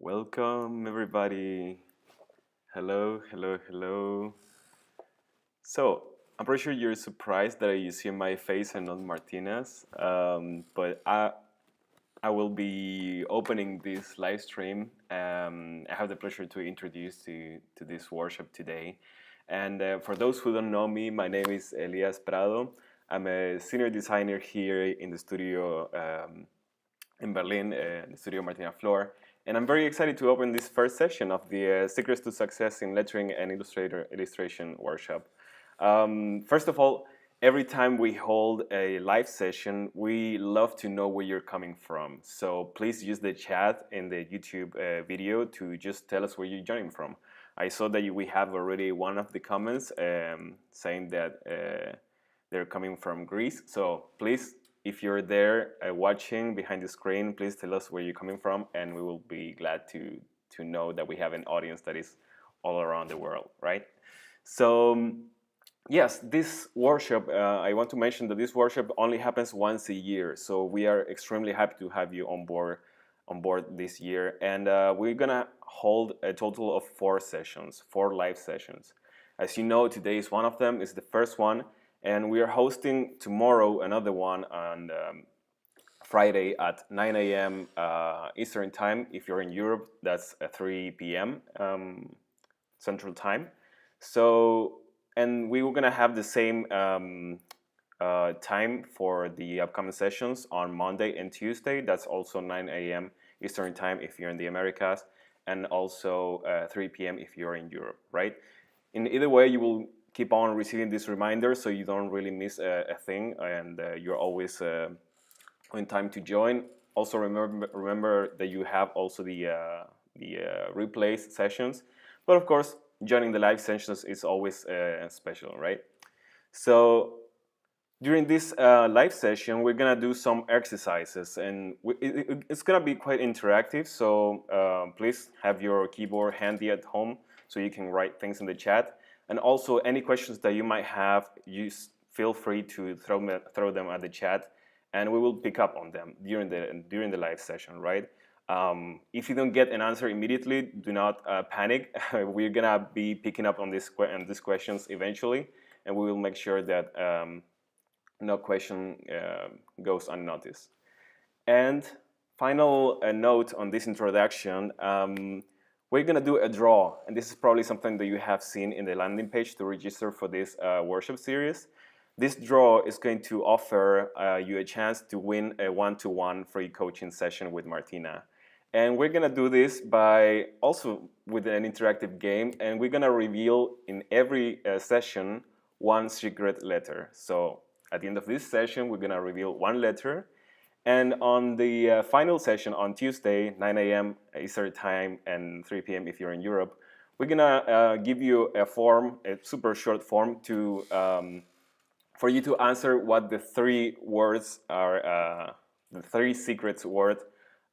Welcome, everybody. Hello, hello, hello. So, I'm pretty sure you're surprised that you see my face and not Martina's, but I will be opening this live stream. I have the pleasure to introduce to this workshop today. And for those who don't know me, my name is Elias Prado. I'm a senior designer here in the studio in Berlin, the Studio Martina Floor. And I'm very excited to open this first session of the Secrets to Success in Lettering and Illustration workshop. First of all, every time we hold a live session, we love to know where you're coming from. So please use the chat in the YouTube video to just tell us where you're joining from. I saw that we have already one of the comments saying that they're coming from Greece. So please, if you're there watching behind the screen, please tell us where you're coming from, and we will be glad to know that we have an audience that is all around the world, right? So yes, this workshop, I want to mention that this workshop only happens once a year. So we are extremely happy to have you on board this year. And we're gonna hold a total of 4 sessions, 4 live sessions. As you know, today is one of them, it's the first one. And we are hosting tomorrow another one on Friday at 9 a.m. Eastern Time. If you're in Europe, that's 3 p.m. Central Time. So, and we were gonna have the same time for the upcoming sessions on Monday and Tuesday. That's also 9 a.m. Eastern Time if you're in the Americas, and also 3 p.m. if you're in Europe, right? In either way, you will keep on receiving these reminders so you don't really miss a thing, and you're always on time to join. Also remember that you have also the replays sessions, but of course joining the live sessions is always special, right? So during this live session, we're gonna do some exercises, and it's gonna be quite interactive. So please have your keyboard handy at home so you can write things in the chat. And also, any questions that you might have, feel free to throw them at the chat, and we will pick up on them during the live session, right? If you don't get an answer immediately, do not panic. We're gonna be picking up on these questions eventually, and we will make sure that no question goes unnoticed. And final note on this introduction. We're gonna do a draw, and this is probably something that you have seen in the landing page to register for this workshop series. This draw is going to offer you a chance to win a one-to-one free coaching session with Martina. And we're gonna do this by also with an interactive game, and we're gonna reveal in every session one secret letter. So at the end of this session, we're gonna reveal one letter. And on the final session on Tuesday, 9 a.m. Eastern Time and 3 p.m. if you're in Europe, we're gonna give you a form, a super short form to for you to answer what the 3 words are, the 3 secrets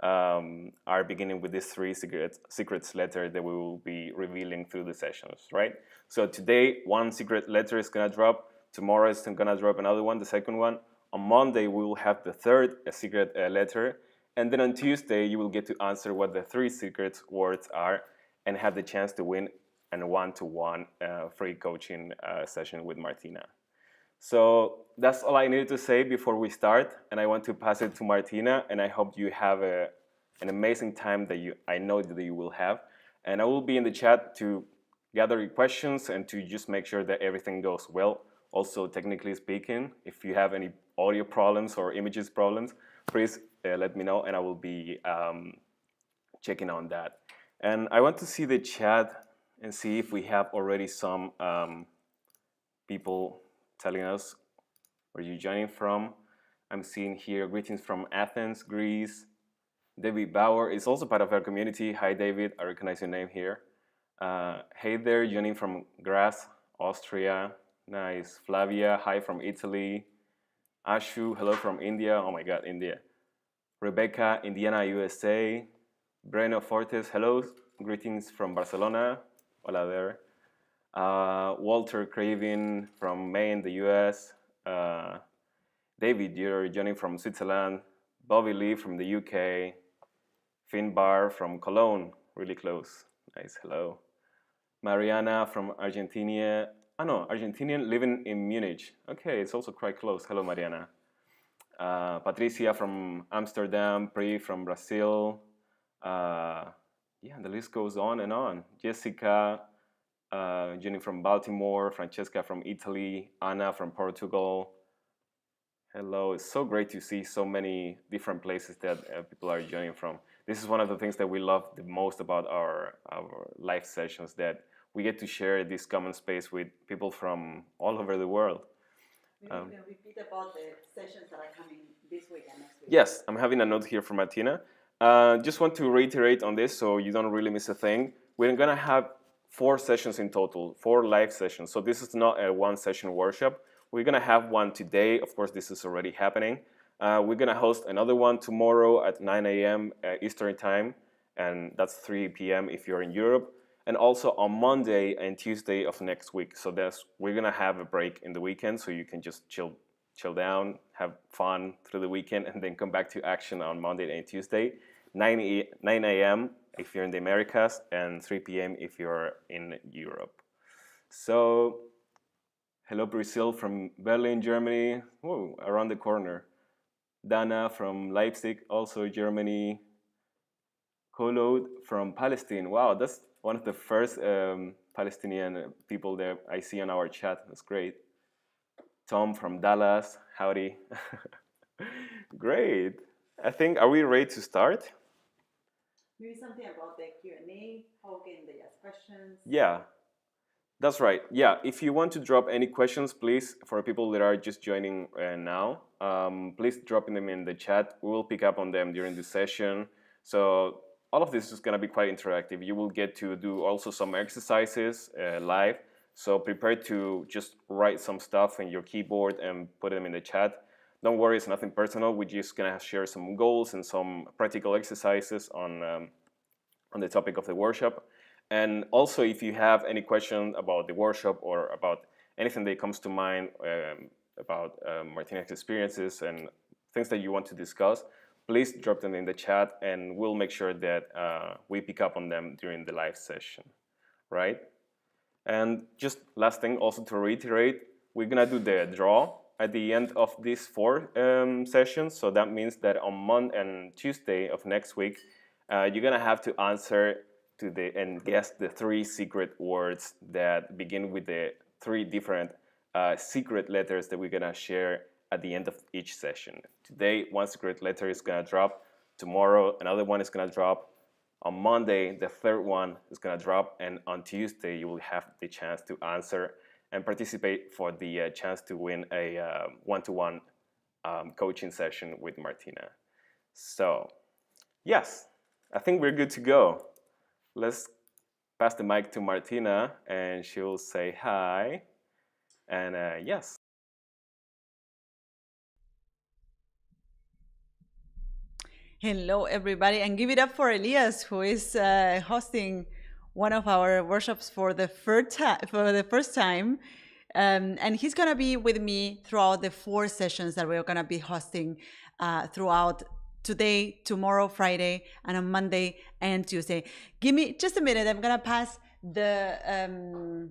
are beginning with this 3 secrets letter that we will be revealing through the sessions, right? So today, one secret letter is gonna drop. Tomorrow is gonna drop another one, the second one. On Monday, we will have the third secret letter. And then on Tuesday, you will get to answer what the 3 secret words are and have the chance to win a one-to-one free coaching session with Martina. So that's all I needed to say before we start. And I want to pass it to Martina. And I hope you have an amazing time that I know that you will have. And I will be in the chat to gather your questions and to just make sure that everything goes well. Also, technically speaking, if you have any audio problems or images problems, please let me know, and I will be checking on that. And I want to see the chat and see if we have already some people telling us where you're joining from. I'm seeing here greetings from Athens, Greece. David Bauer is also part of our community. Hi, David. I recognize your name here. Hey there, joining from Graz, Austria. Nice. Flavia, hi from Italy. Ashu, hello from India. Oh my God, India. Rebecca, Indiana, USA. Breno Fortes, hello. Greetings from Barcelona. Hola there. Walter Craven from Maine, the US. David, you're joining from Switzerland. Bobby Lee from the UK. Finn Barr from Cologne. really close. Nice. Hello. Mariana from Argentina. No, Argentinian living in Munich. Okay, it's also quite close. Hello, Mariana. Patricia from Amsterdam. Pri from Brazil. Yeah, the list goes on and on. Jessica, Jenny from Baltimore. Francesca from Italy. Anna from Portugal. Hello, it's so great to see so many different places that people are joining from. This is one of the things that we love the most about our live sessions, that we get to share this common space with people from all over the world. Maybe you can repeat about the sessions that are coming this week and next week. Yes, I'm having a note here from Martina. Just want to reiterate on this so you don't really miss a thing. We're going to have 4 sessions in total, 4 live sessions. So this is not a one session workshop. We're going to have one today. Of course, this is already happening. We're going to host another one tomorrow at 9 a.m. Eastern Time, and that's 3 p.m. if you're in Europe. And also on Monday and Tuesday of next week. So we're going to have a break in the weekend, so you can just chill down, have fun through the weekend, and then come back to action on Monday and Tuesday, 9 a.m. if you're in the Americas, and 3 p.m. if you're in Europe. So, hello Brazil from Berlin, Germany. Whoa, around the corner. Dana from Leipzig, also Germany. Kolod from Palestine. Wow, that's one of the first Palestinian people that I see on our chat. That's great. Tom from Dallas. Howdy. Great. I think, are we ready to start? Maybe something about the Q&A. How can they ask questions? Yeah, that's right. Yeah, if you want to drop any questions, please, for people that are just joining now, please drop them in the chat. We will pick up on them during the session. So all of this is going to be quite interactive. You will get to do also some exercises live. So prepare to just write some stuff in your keyboard and put them in the chat. Don't worry, it's nothing personal. We're just going to share some goals and some practical exercises on the topic of the workshop. And also, if you have any question about the workshop or about anything that comes to mind about Martina's experiences and things that you want to discuss, please drop them in the chat, and we'll make sure that we pick up on them during the live session, right? And just last thing, also to reiterate, we're gonna do the draw at the end of these 4 sessions. So that means that on Monday and Tuesday of next week, you're gonna have to answer and guess the 3 secret words that begin with the 3 different secret letters that we're gonna share at the end of each session. Today, one secret letter is gonna drop. Tomorrow, another one is gonna drop. On Monday, the 3rd one is gonna drop, and on Tuesday, you will have the chance to answer and participate for the chance to win a one-to-one coaching session with Martina. So, yes, I think we're good to go. Let's pass the mic to Martina, and she'll say hi. And yes. Hello, everybody, and give it up for Elias, who is hosting one of our workshops for the first time. And he's going to be with me throughout the 4 sessions that we're going to be hosting throughout today, tomorrow, Friday, and on Monday and Tuesday. Give me just a minute. I'm going to pass the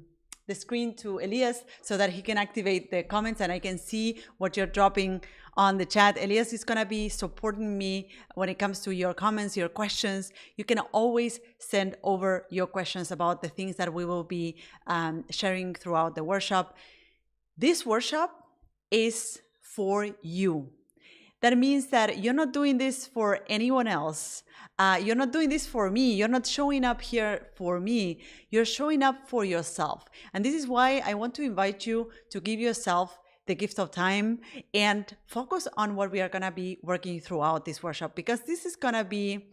screen to Elias so that he can activate the comments and I can see what you're dropping on the chat. Elias is going to be supporting me when it comes to your comments, your questions. You can always send over your questions about the things that we will be sharing throughout the workshop. This workshop is for you. That means that you're not doing this for anyone else. You're not doing this for me. You're not showing up here for me. You're showing up for yourself. And this is why I want to invite you to give yourself the gift of time and focus on what we are going to be working throughout this workshop, because this is going to be,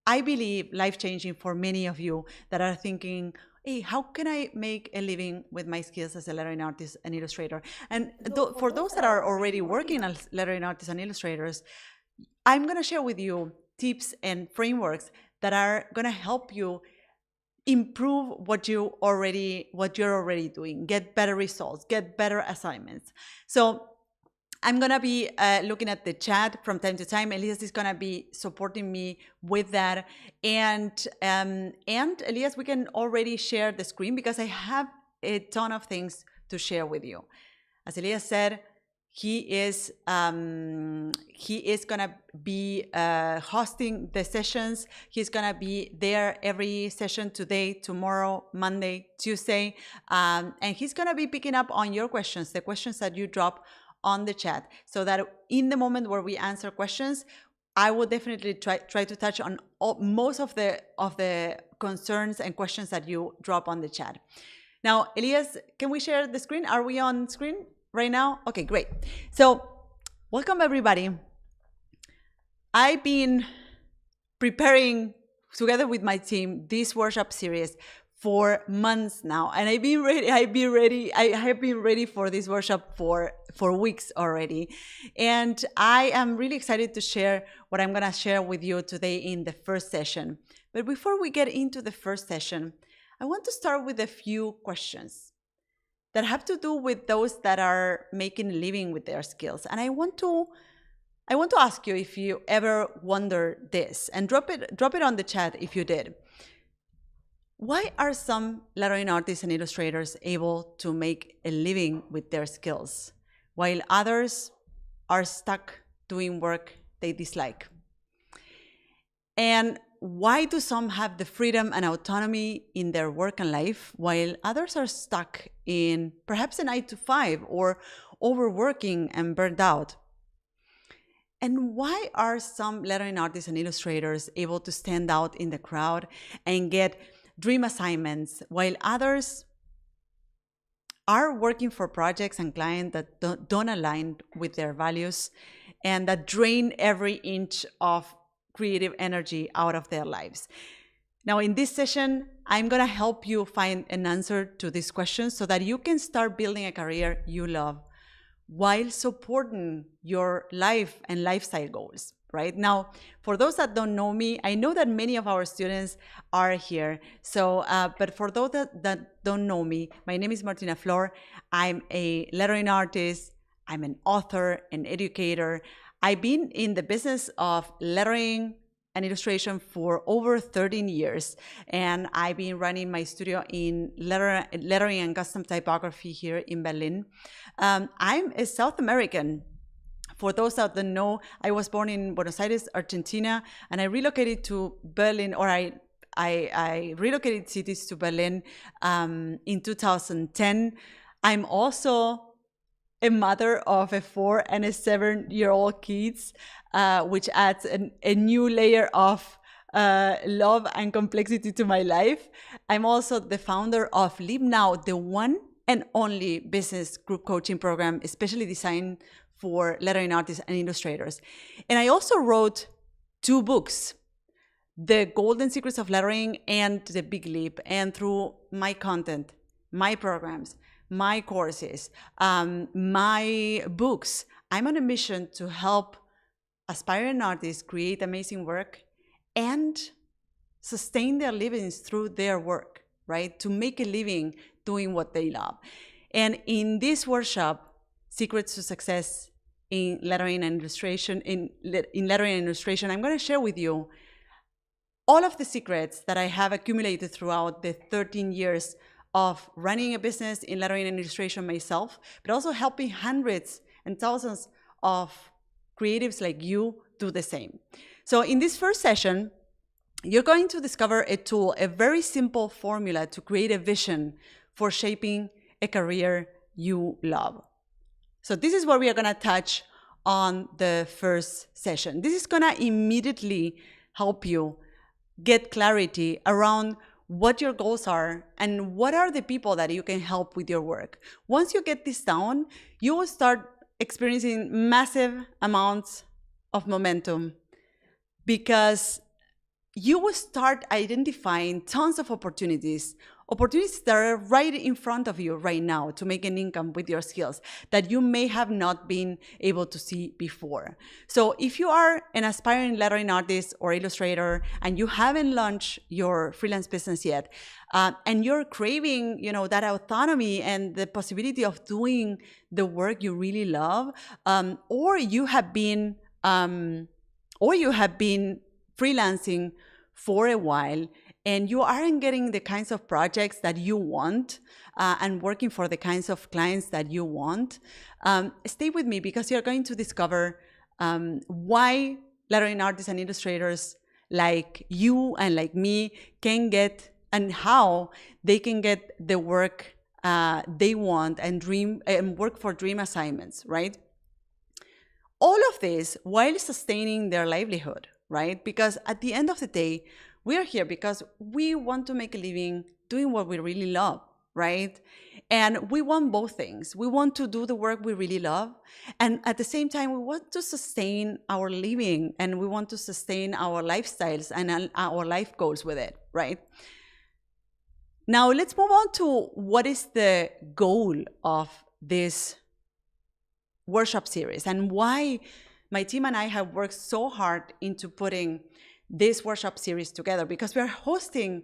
I believe, life-changing for many of you that are thinking, hey, how can I make a living with my skills as a lettering artist and illustrator? And for those that are already working as lettering artists and illustrators, I'm going to share with you tips and frameworks that are going to help you improve what you're already doing, get better results, get better assignments. So I'm going to be looking at the chat from time to time. Elias is going to be supporting me with that. And Elias, we can already share the screen because I have a ton of things to share with you. As Elias said, he is going to be hosting the sessions. He's going to be there every session today, tomorrow, Monday, Tuesday. And he's going to be picking up on your questions, the questions that you drop on the chat, so that in the moment where we answer questions, I will definitely try to touch on most of the concerns and questions that you drop on the chat. Now, Elias, can we share the screen? Are we on screen right now? Okay, great. So welcome everybody. I've been preparing together with my team this workshop series for months now, and I have been ready for this workshop for weeks already. And I am really excited to share what I'm going to share with you today in the first session. But before we get into the first session, I want to start with a few questions that have to do with those that are making a living with their skills. And I want to ask you if you ever wonder this, and drop it on the chat if you did. Why are some lettering artists and illustrators able to make a living with their skills, while others are stuck doing work they dislike? And why do some have the freedom and autonomy in their work and life, while others are stuck in perhaps a 9-to-5 or overworking and burned out? And why are some lettering artists and illustrators able to stand out in the crowd and get dream assignments, while others are working for projects and clients that don't align with their values and that drain every inch of creative energy out of their lives? Now, in this session, I'm going to help you find an answer to these questions so that you can start building a career you love while supporting your life and lifestyle goals, right? Now, for those that don't know me, I know that many of our students are here. So, but for those that don't know me, my name is Martina Flor. I'm a lettering artist. I'm an author, an educator. I've been in the business of lettering and illustration for over 13 years. And I've been running my studio in lettering and custom typography here in Berlin. I'm a South American. For those that don't know, I was born in Buenos Aires, Argentina, and I relocated to Berlin, or I relocated cities to Berlin in 2010. I'm also a mother of a 4- and 7-year-old kids, which adds a new layer of love and complexity to my life. I'm also the founder of Live Now, the one and only business group coaching program, especially designed for lettering artists and illustrators. And I also wrote 2 books, The Golden Secrets of Lettering and The Big Leap. And through my content, my programs, my courses, my books, I'm on a mission to help aspiring artists create amazing work and sustain their livings through their work, right? To make a living doing what they love. And in this workshop, Secrets to Success in Lettering and Illustration, in Lettering and Illustration, I'm going to share with you all of the secrets that I have accumulated throughout the 13 years of running a business in lettering and illustration myself, but also helping hundreds and thousands of creatives like you do the same. So in this first session, you're going to discover a tool, a very simple formula to create a vision for shaping a career you love. So this is what we are going to touch on the first session. This is going to immediately help you get clarity around what your goals are and what are the people that you can help with your work. Once you get this down, you will start experiencing massive amounts of momentum, because you will start identifying tons of opportunities opportunities that are right in front of you right now to make an income with your skills that you may have not been able to see before. So if you are an aspiring lettering artist or illustrator and you haven't launched your freelance business yet, and you're craving, that autonomy and the possibility of doing the work you really love, or you have been freelancing for a while and you aren't getting the kinds of projects that you want, and working for the kinds of clients that you want, stay with me, because you're going to discover why lettering artists and illustrators like you and like me can get, and how they can get the work they want and work for dream assignments, right? All of this while sustaining their livelihood, right? Because at the end of the day, we are here because we want to make a living doing what we really love, right? And we want both things. We want to do the work we really love, and at the same time, we want to sustain our living, and we want to sustain our lifestyles and our life goals with it, right? Now, let's move on to what is the goal of this workshop series and why my team and I have worked so hard into putting this workshop series together, because we are hosting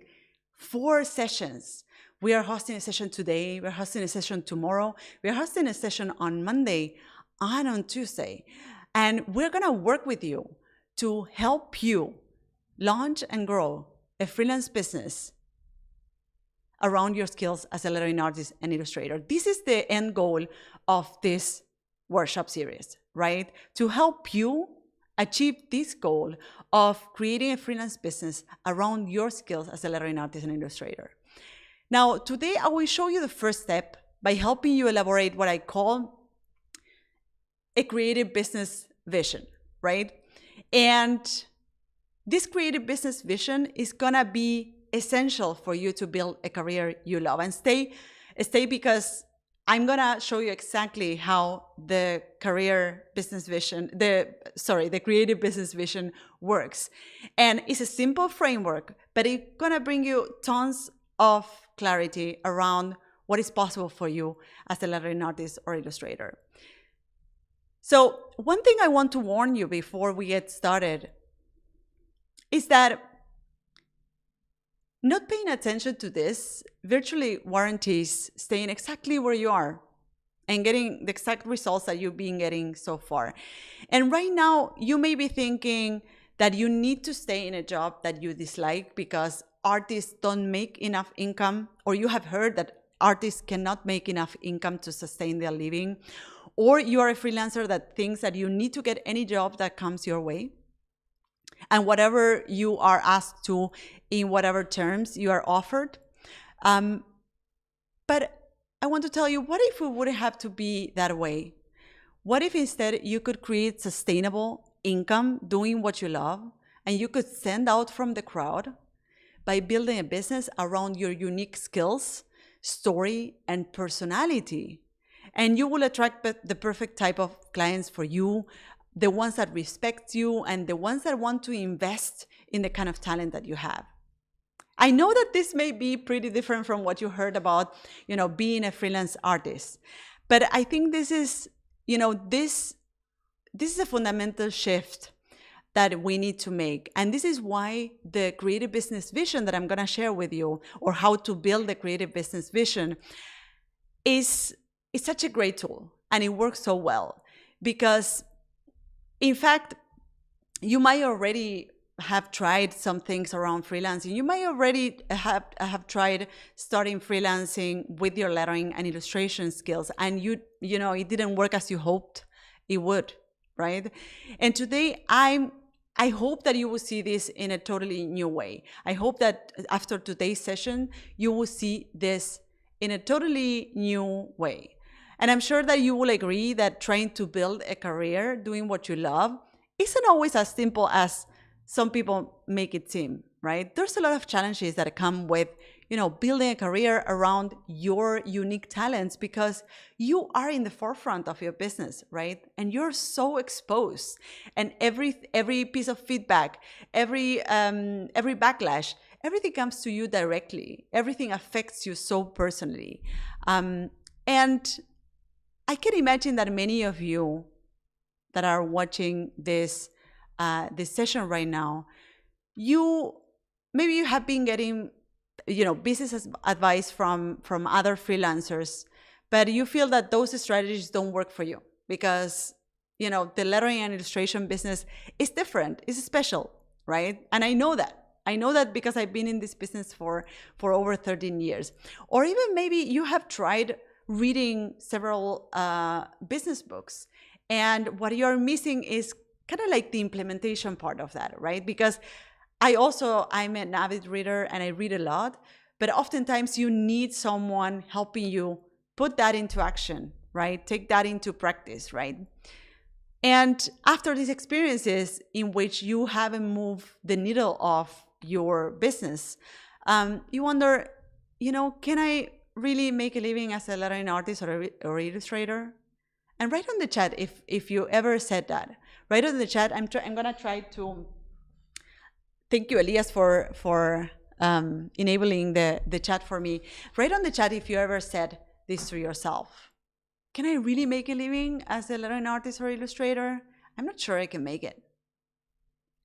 4 sessions. We are hosting a session today, we're hosting a session tomorrow, we're hosting a session on Monday and on Tuesday. And we're gonna work with you to help you launch and grow a freelance business around your skills as a lettering artist and illustrator. This is the end goal of this workshop series, right? To help you achieve this goal of creating a freelance business around your skills as a lettering artist and illustrator. Now, today I will show you the first step by helping you elaborate what I call a creative business vision, right? And this creative business vision is gonna be essential for you to build a career you love. And stay because I'm gonna show you exactly how the creative business vision works. And it's a simple framework, but it's gonna bring you tons of clarity around what is possible for you as a lettering artist or illustrator. So one thing I want to warn you before we get started is that not paying attention to this virtually warranties staying exactly where you are and getting the exact results that you've been getting so far. And right now, you may be thinking that you need to stay in a job that you dislike because artists don't make enough income, or you have heard that artists cannot make enough income to sustain their living, or you are a freelancer that thinks that you need to get any job that comes your way. And whatever you are asked to, in whatever terms you are offered. But I want to tell you, what if it wouldn't have to be that way? What if instead you could create sustainable income doing what you love, and you could stand out from the crowd by building a business around your unique skills, story, and personality? And you will attract the perfect type of clients for you, the ones that respect you and the ones that want to invest in the kind of talent that you have. I know that this may be pretty different from what you heard about, being a freelance artist, but I think this is a fundamental shift that we need to make. And this is why the creative business vision that I'm going to share with you, or how to build a creative business vision, is such a great tool, and it works so well. Because in fact, you might already have tried some things around freelancing. You might already have tried starting freelancing with your lettering and illustration skills, and it didn't work as you hoped it would, right? And today I hope that you will see this in a totally new way. I hope that after today's session, you will see this in a totally new way. And I'm sure that you will agree that trying to build a career doing what you love isn't always as simple as some people make it seem, right? There's a lot of challenges that come with, building a career around your unique talents, because you are in the forefront of your business, right? And you're so exposed, and every piece of feedback, every backlash, everything comes to you directly. Everything affects you so personally. And I can imagine that many of you that are watching this session right now, maybe you have been getting business advice from other freelancers, but you feel that those strategies don't work for you because the lettering and illustration business is different, it's special, right? And I know that because I've been in this business for over 13 years. Or even maybe you have tried reading several business books, and what you're missing is kind of like the implementation part of that, right? Because I'm an avid reader and I read a lot, but oftentimes you need someone helping you put that into action, right? Take that into practice, right? And after these experiences in which you haven't moved the needle of your business, you wonder, can I really make a living as a lettering artist or illustrator? And write on the chat if you ever said that. Write on the chat. I'm gonna try to. Thank you, Elias, for enabling the chat for me. Write on the chat if you ever said this to yourself. Can I really make a living as a lettering artist or illustrator? I'm not sure I can make it.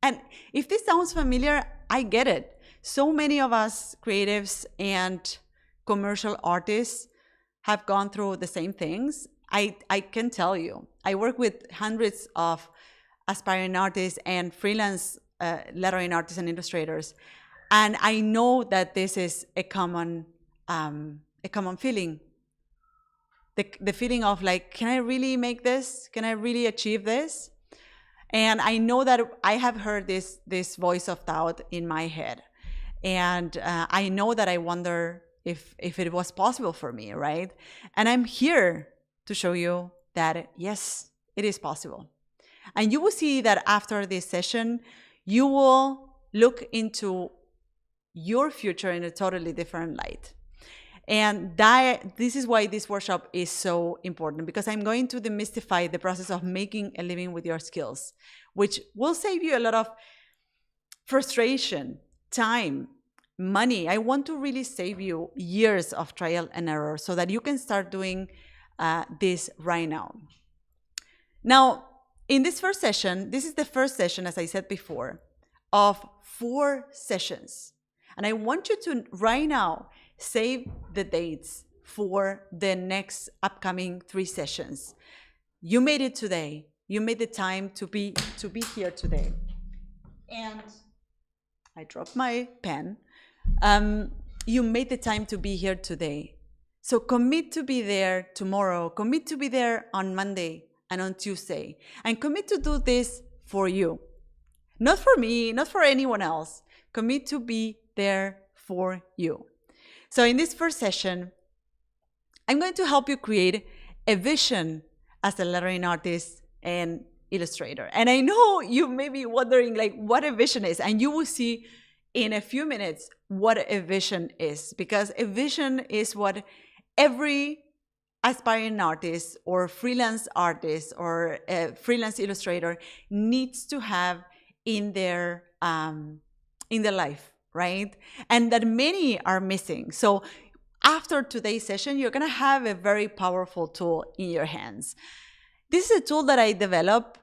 And if this sounds familiar, I get it. So many of us creatives and commercial artists have gone through the same things. I can tell you, I work with hundreds of aspiring artists and freelance lettering artists and illustrators, and I know that this is a common feeling. The feeling of like, can I really make this? Can I really achieve this? And I know that I have heard this voice of doubt in my head, and I know that I wonder if it was possible for me, right? And I'm here to show you that yes, it is possible. And you will see that after this session, you will look into your future in a totally different light. And this is why this workshop is so important, because I'm going to demystify the process of making a living with your skills, which will save you a lot of frustration, time, money. I want to really save you years of trial and error so that you can start doing this right now. Now, in this first session, this is the first session, as I said before, of 4 sessions. And I want you to, right now, save the dates for the next upcoming 3 sessions. You made it today. You made the time to be here today. And I dropped my pen. You made the time to be here today. So commit to be there tomorrow. Commit to be there on Monday and on Tuesday. And commit to do this for you. Not for me, not for anyone else. Commit to be there for you. So in this first session, I'm going to help you create a vision as a lettering artist and illustrator. And I know you may be wondering like what a vision is, and you will see in a few minutes what a vision is, because a vision is what every aspiring artist or freelance artist or a freelance illustrator needs to have in their life, right? And that many are missing. So after today's session, you're gonna have a very powerful tool in your hands. This is a tool that I developed,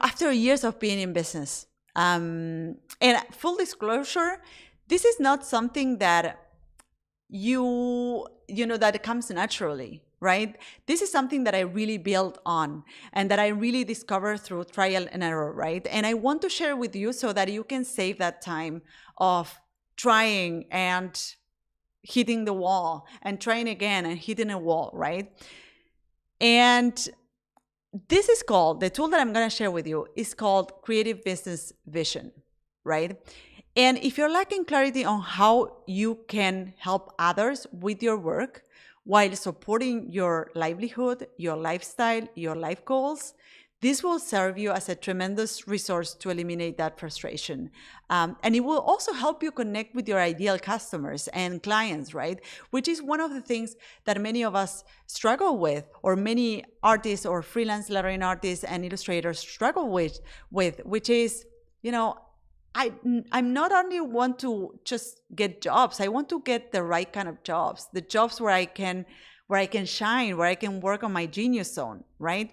after years of being in business. And full disclosure, this is not something that that comes naturally, right? This is something that I really built on and that I really discovered through trial and error, right? And I want to share with you so that you can save that time of trying and hitting the wall and trying again and hitting a wall, right? And this is called, the tool that I'm going to share with you is called Creative Business Vision, right? And if you're lacking clarity on how you can help others with your work while supporting your livelihood, your lifestyle, your life goals, this will serve you as a tremendous resource to eliminate that frustration. And it will also help you connect with your ideal customers and clients, right? Which is one of the things that many of us struggle with, or many artists or freelance lettering artists and illustrators struggle with, which is, I'm not only want to just get jobs. I want to get the right kind of jobs, the jobs where I can shine, where I can work on my genius zone, right?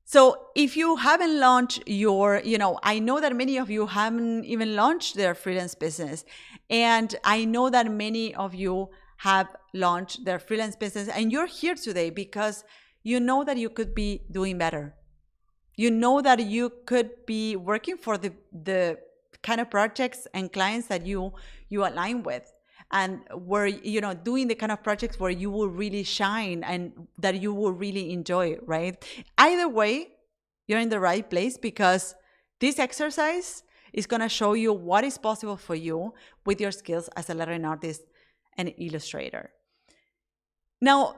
So if you haven't launched your, I know that many of you haven't even launched their freelance business. And I know that many of you have launched their freelance business, and you're here today because you know that you could be doing better. You know that you could be working for the kind of projects and clients that you align with, and where, doing the kind of projects where you will really shine and that you will really enjoy, right? Either way, you're in the right place, because this exercise is going to show you what is possible for you with your skills as a lettering artist and illustrator. Now,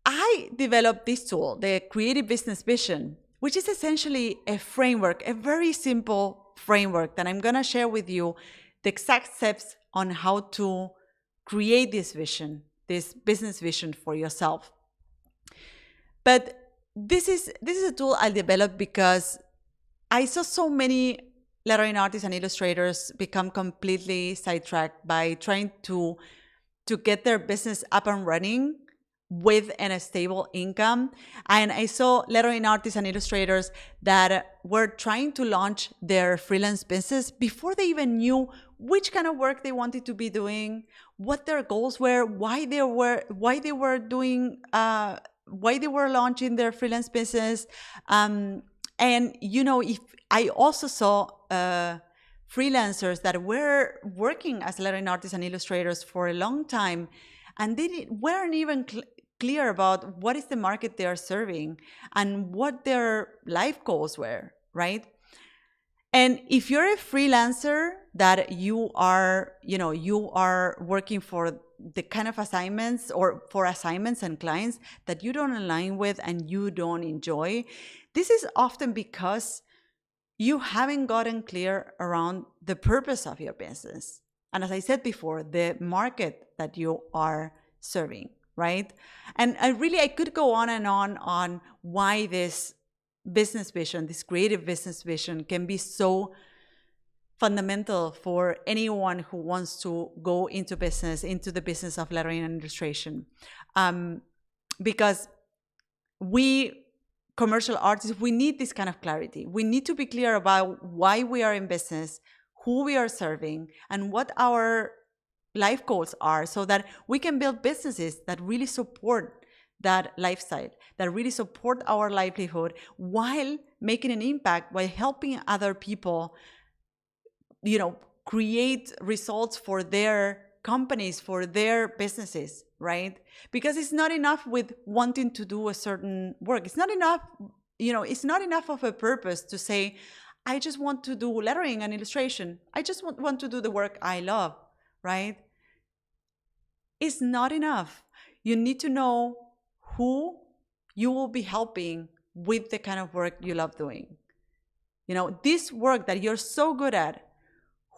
I developed this tool, the Creative Business Vision, which is essentially a framework, a very simple framework that I'm going to share with you the exact steps on how to create this vision, this business vision for yourself. But this is a tool I developed because I saw so many lettering artists and illustrators become completely sidetracked by trying to get their business up and running with a stable income. And I saw lettering artists and illustrators that were trying to launch their freelance business before they even knew which kind of work they wanted to be doing, what their goals were, why they were launching their freelance business. And if I also saw freelancers that were working as lettering artists and illustrators for a long time, and they weren't even clear about what is the market they are serving and what their life goals were, right? And if you're a freelancer that you are working for the kind of assignments or for assignments and clients that you don't align with and you don't enjoy, this is often because you haven't gotten clear around the purpose of your business. And as I said before, the market that you are serving, right? And I could go on and on why this business vision, this creative business vision, can be so fundamental for anyone who wants to go into the business of lettering and illustration. Because we commercial artists, we need this kind of clarity. We need to be clear about why we are in business, who we are serving, and what our life goals are, so that we can build businesses that really support that lifestyle, that really support our livelihood, while making an impact, while helping other people, create results for their companies, for their businesses, right? Because it's not enough with wanting to do a certain work. It's not enough, it's not enough of a purpose to say, I just want to do lettering and illustration. I just want to do the work I love, right? It's not enough. You need to know who you will be helping with the kind of work you love doing. This work that you're so good at,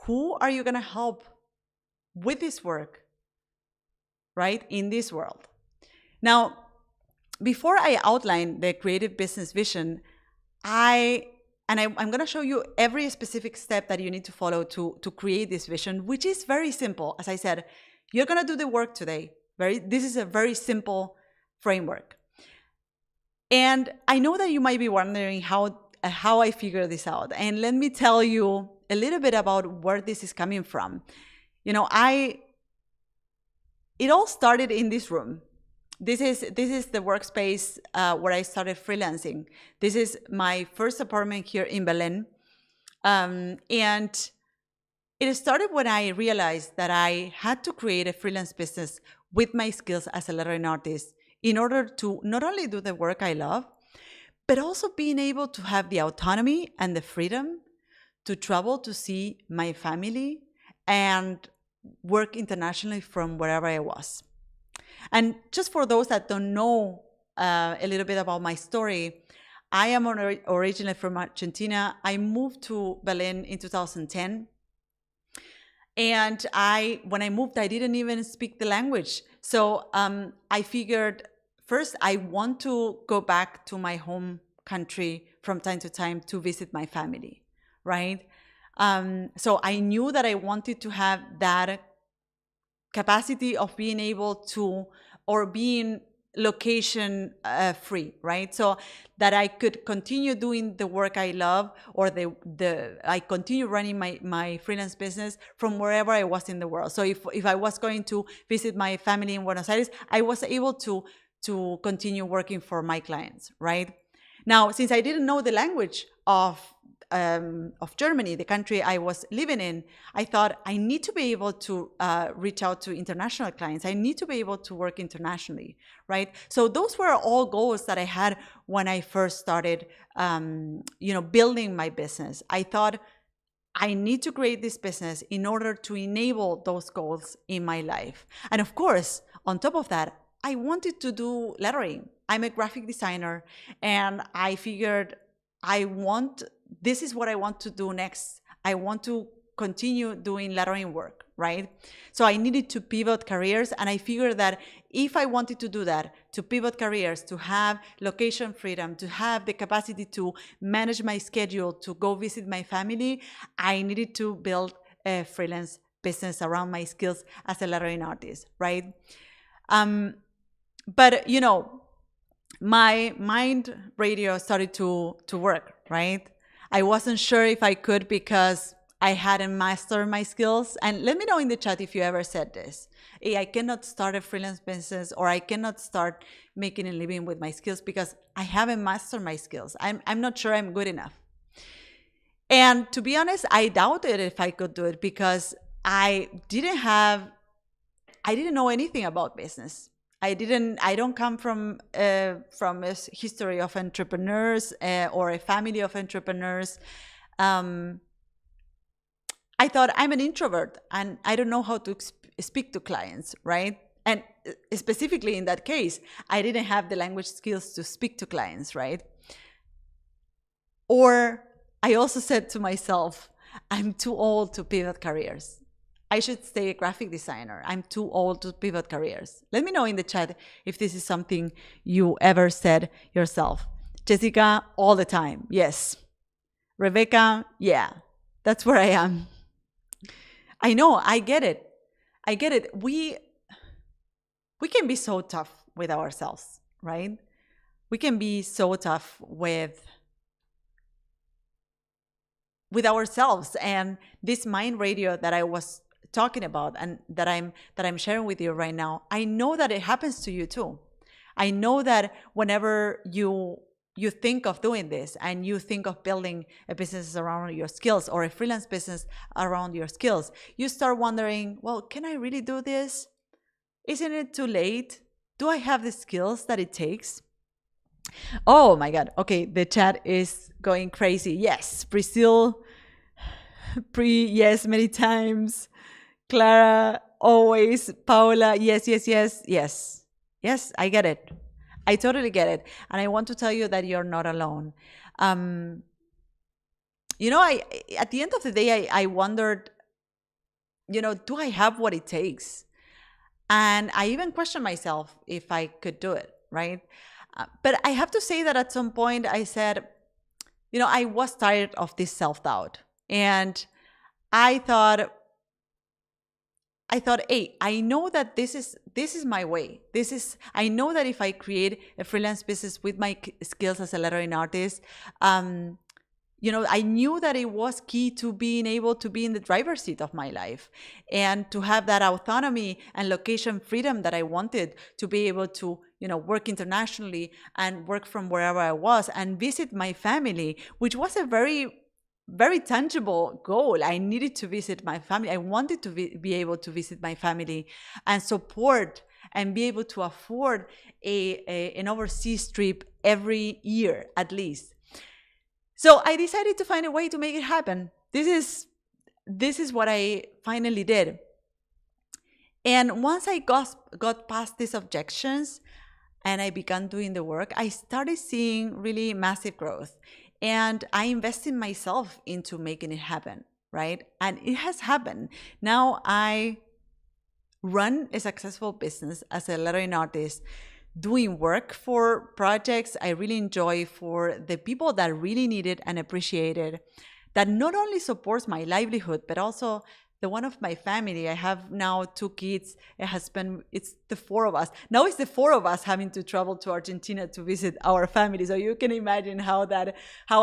who are you going to help with this work, right, in this world? Now, before I outline the creative business vision, I'm going to show you every specific step that you need to follow to create this vision, which is very simple. As I said, you're going to do the work today. This is a very simple framework. And I know that you might be wondering how I figured this out. And let me tell you a little bit about where this is coming from. It all started in this room. This is the workspace where I started freelancing. This is my first apartment here in Berlin. And it started when I realized that I had to create a freelance business with my skills as a lettering artist in order to not only do the work I love, but also being able to have the autonomy and the freedom to travel to see my family and work internationally from wherever I was. And just for those that don't know a little bit about my story, I am originally from Argentina. I moved to Berlin in 2010. And when I moved, I didn't even speak the language. So I figured, first, I want to go back to my home country from time to time to visit my family, right? So I knew that I wanted to have that capacity of being able to, or being location free, right? So that I could continue doing the work I love, or I continue running my freelance business from wherever I was in the world. So if I was going to visit my family in Buenos Aires, I was able to continue working for my clients, right? Now, since I didn't know the language of Germany, the country I was living in, I thought I need to be able to reach out to international clients. I need to be able to work internationally, right? So those were all goals that I had when I first started, building my business. I thought I need to create this business in order to enable those goals in my life. And of course, on top of that, I wanted to do lettering. I'm a graphic designer, and I figured this is what I want to do next. I want to continue doing lettering work, right? So I needed to pivot careers, and I figured that if I wanted to do that, to pivot careers, to have location freedom, to have the capacity to manage my schedule, to go visit my family, I needed to build a freelance business around my skills as a lettering artist, right? But my mind radio started to work, right? I wasn't sure if I could because I hadn't mastered my skills. And let me know in the chat if you ever said this. Hey, I cannot start a freelance business, or I cannot start making a living with my skills because I haven't mastered my skills. I'm not sure I'm good enough. And to be honest, I doubted if I could do it because I didn't know anything about business. I don't come from a history of entrepreneurs or a family of entrepreneurs. I thought I'm an introvert and I don't know how to speak to clients, right? And specifically in that case, I didn't have the language skills to speak to clients, right? Or I also said to myself, I'm too old to pivot careers. I should stay a graphic designer. I'm too old to pivot careers. Let me know in the chat if this is something you ever said yourself. Jessica, all the time. Yes. Rebecca, yeah. That's where I am. I know, I get it. We can be so tough with ourselves, right? We can be so tough with ourselves. And this mind radio that I was talking about and that I'm sharing with you right now, I know that it happens to you too. I know that whenever you think of doing this and you think of building a business around your skills or a freelance business around your skills, you start wondering, well, can I really do this? Isn't it too late? Do I have the skills that it takes? Oh my God. Okay, the chat is going crazy. Yes, Brazil, yes, many times. Clara, always. Paola, yes. Yes, I get it. I totally get it. And I want to tell you that you're not alone. At the end of the day, I wondered, do I have what it takes? And I even questioned myself if I could do it, right? But I have to say that at some point I said, I was tired of this self-doubt. And I thought, hey, I know that this is my way. I know that if I create a freelance business with my skills as a lettering artist, I knew that it was key to being able to be in the driver's seat of my life and to have that autonomy and location freedom that I wanted, to be able to, work internationally and work from wherever I was and visit my family, which was a very, very tangible goal. I needed to visit my family. I wanted to be able to visit my family and support and be able to afford an overseas trip every year at least. So I decided to find a way to make it happen. This is what I finally did. And once I got past these objections and I began doing the work, I started seeing really massive growth. And I invested myself into making it happen, right? And it has happened. Now I run a successful business as a lettering artist doing work for projects. I really enjoy for the people that really need it and appreciate it, that not only supports my livelihood, but also the one of my family. I have now 2 kids, a husband. It's the 4 of us. Now it's the 4 of us having to travel to Argentina to visit our family. So you can imagine how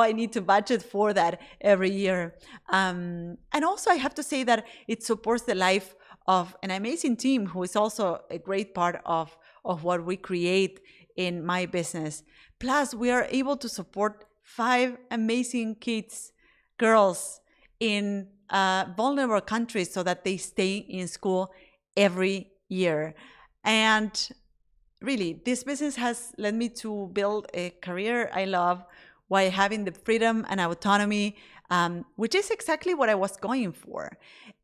I need to budget for that every year. And also I have to say that it supports the life of an amazing team who is also a great part of what we create in my business. Plus, we are able to support 5 amazing kids, girls in vulnerable countries so that they stay in school every year. And really, this business has led me to build a career I love while having the freedom and autonomy, which is exactly what I was going for.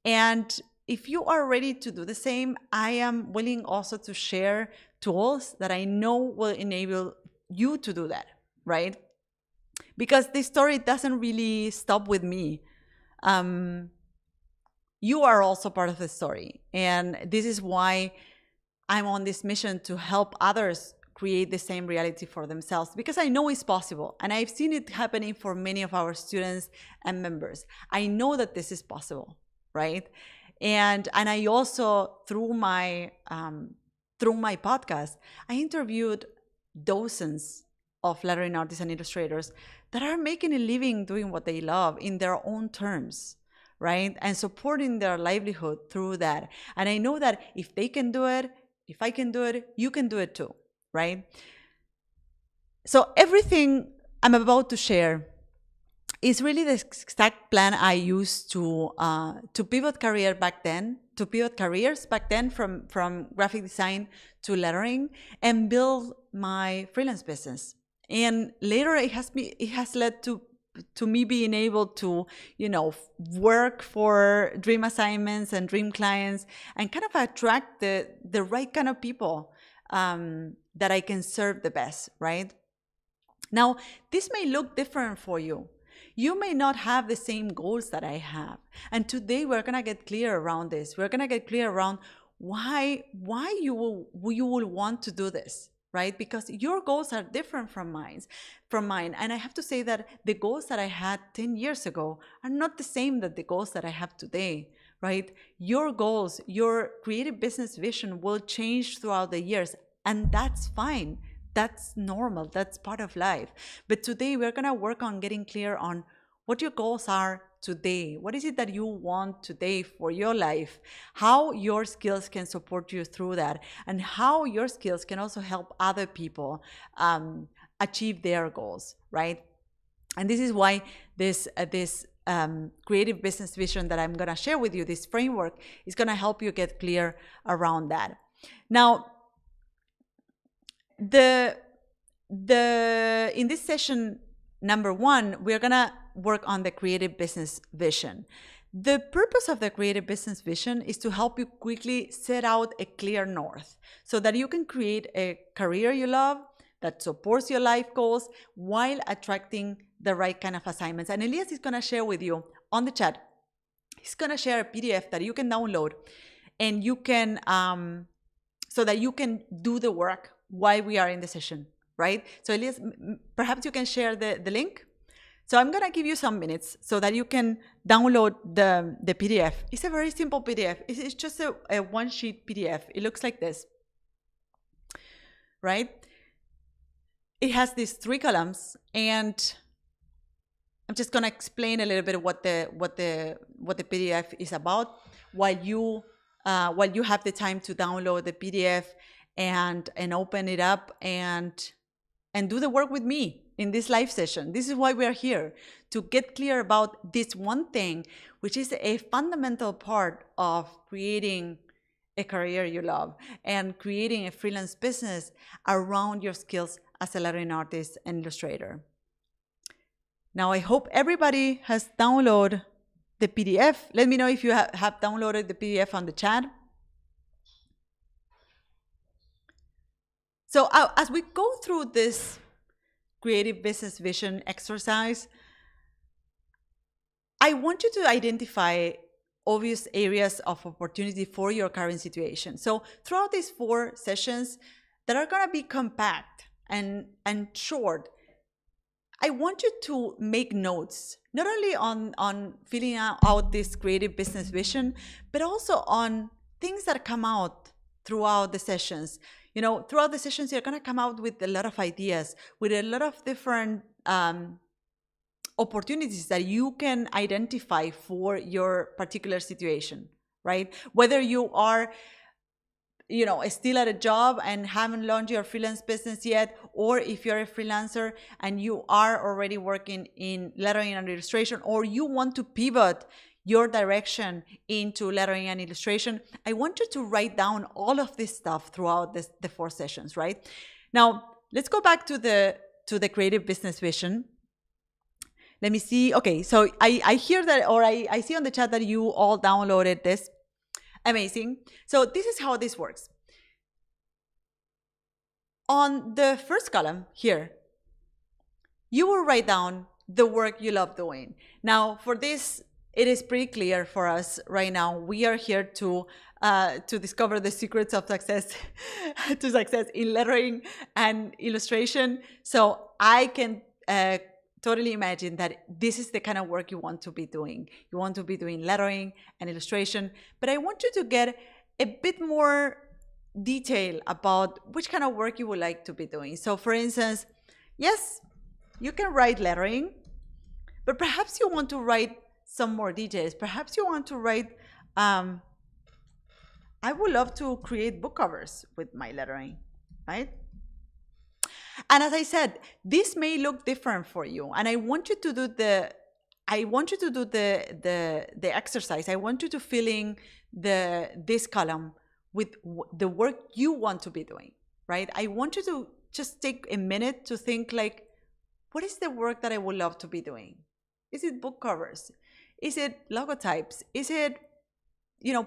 And if you are ready to do the same, I am willing also to share tools that I know will enable you to do that, right? Because this story doesn't really stop with me. You are also part of the story. And this is why I'm on this mission to help others create the same reality for themselves, because I know it's possible. And I've seen it happening for many of our students and members. I know that this is possible, right? And I also, through my podcast, I interviewed dozens of lettering artists and illustrators that are making a living doing what they love in their own terms, right? And supporting their livelihood through that. And I know that if they can do it, if I can do it, you can do it too, right? So everything I'm about to share is really the exact plan I used to pivot careers back then from graphic design to lettering and build my freelance business. And later it has led to me being able to, work for dream assignments and dream clients and kind of attract the right kind of people that I can serve the best, right? Now, this may look different for you. You may not have the same goals that I have. And today we're going to get clear around this. We're going to get clear around why you will want to do this, right? Because your goals are different from mine. And I have to say that the goals that I had 10 years ago are not the same that the goals that I have today, right? Your goals, your creative business vision will change throughout the years, and that's fine. That's normal. That's part of life. But today we're going to work on getting clear on what your goals are today. What is it that you want today for your life? How your skills can support you through that, and how your skills can also help other people achieve their goals, right? And this is why this creative business vision that I'm going to share with you, this framework, is going to help you get clear around that. Now, in this session number 1, we're gonna work on the creative business vision. The purpose of the creative business vision is to help you quickly set out a clear north so that you can create a career you love that supports your life goals while attracting the right kind of assignments. And Elias is gonna share with you on the chat, he's gonna share a PDF that you can download and you can, so that you can do the work while we are in the session, right? So Elias, perhaps you can share the link. So I'm gonna give you some minutes so that you can download the PDF. It's a very simple PDF. It's just a 1-sheet PDF. It looks like this, right? It has these 3 columns, and I'm just gonna explain a little bit what the PDF is about while you have the time to download the PDF and open it up and do the work with me in this live session. This is why we are here, to get clear about this one thing, which is a fundamental part of creating a career you love and creating a freelance business around your skills as a lettering artist and illustrator. Now, I hope everybody has downloaded the PDF. Let me know if you have downloaded the PDF on the chat. So as we go through this creative business vision exercise, I want you to identify obvious areas of opportunity for your current situation. So throughout these 4 sessions, that are going to be compact and short. I want you to make notes, not only on filling out this creative business vision, but also on things that come out throughout the sessions. Throughout the sessions, you're going to come out with a lot of ideas, with a lot of different opportunities that you can identify for your particular situation, right? Whether you are still at a job and haven't launched your freelance business yet, or if you're a freelancer and you are already working in lettering and illustration, or you want to pivot your direction into lettering and illustration, I want you to write down all of this stuff throughout the 4 sessions, right? Now, let's go back to the creative business vision. Let me see. Okay, so I hear that, or I see on the chat that you all downloaded this. Amazing. So this is how this works. On the first column here, you will write down the work you love doing. Now, for this, it is pretty clear for us right now. We are here to discover the secrets of success, to success in lettering and illustration. So I can totally imagine that this is the kind of work you want to be doing. You want to be doing lettering and illustration, but I want you to get a bit more detail about which kind of work you would like to be doing. So for instance, yes, you can write lettering, but perhaps you want to write some more details. Perhaps you want to write, I would love to create book covers with my lettering, right? And as I said, this may look different for you, and I want you to do the exercise. I want you to fill in this column with the work you want to be doing, right? I want you to just take a minute to think like, what is the work that I would love to be doing? Is it book covers? Is it logotypes? Is it,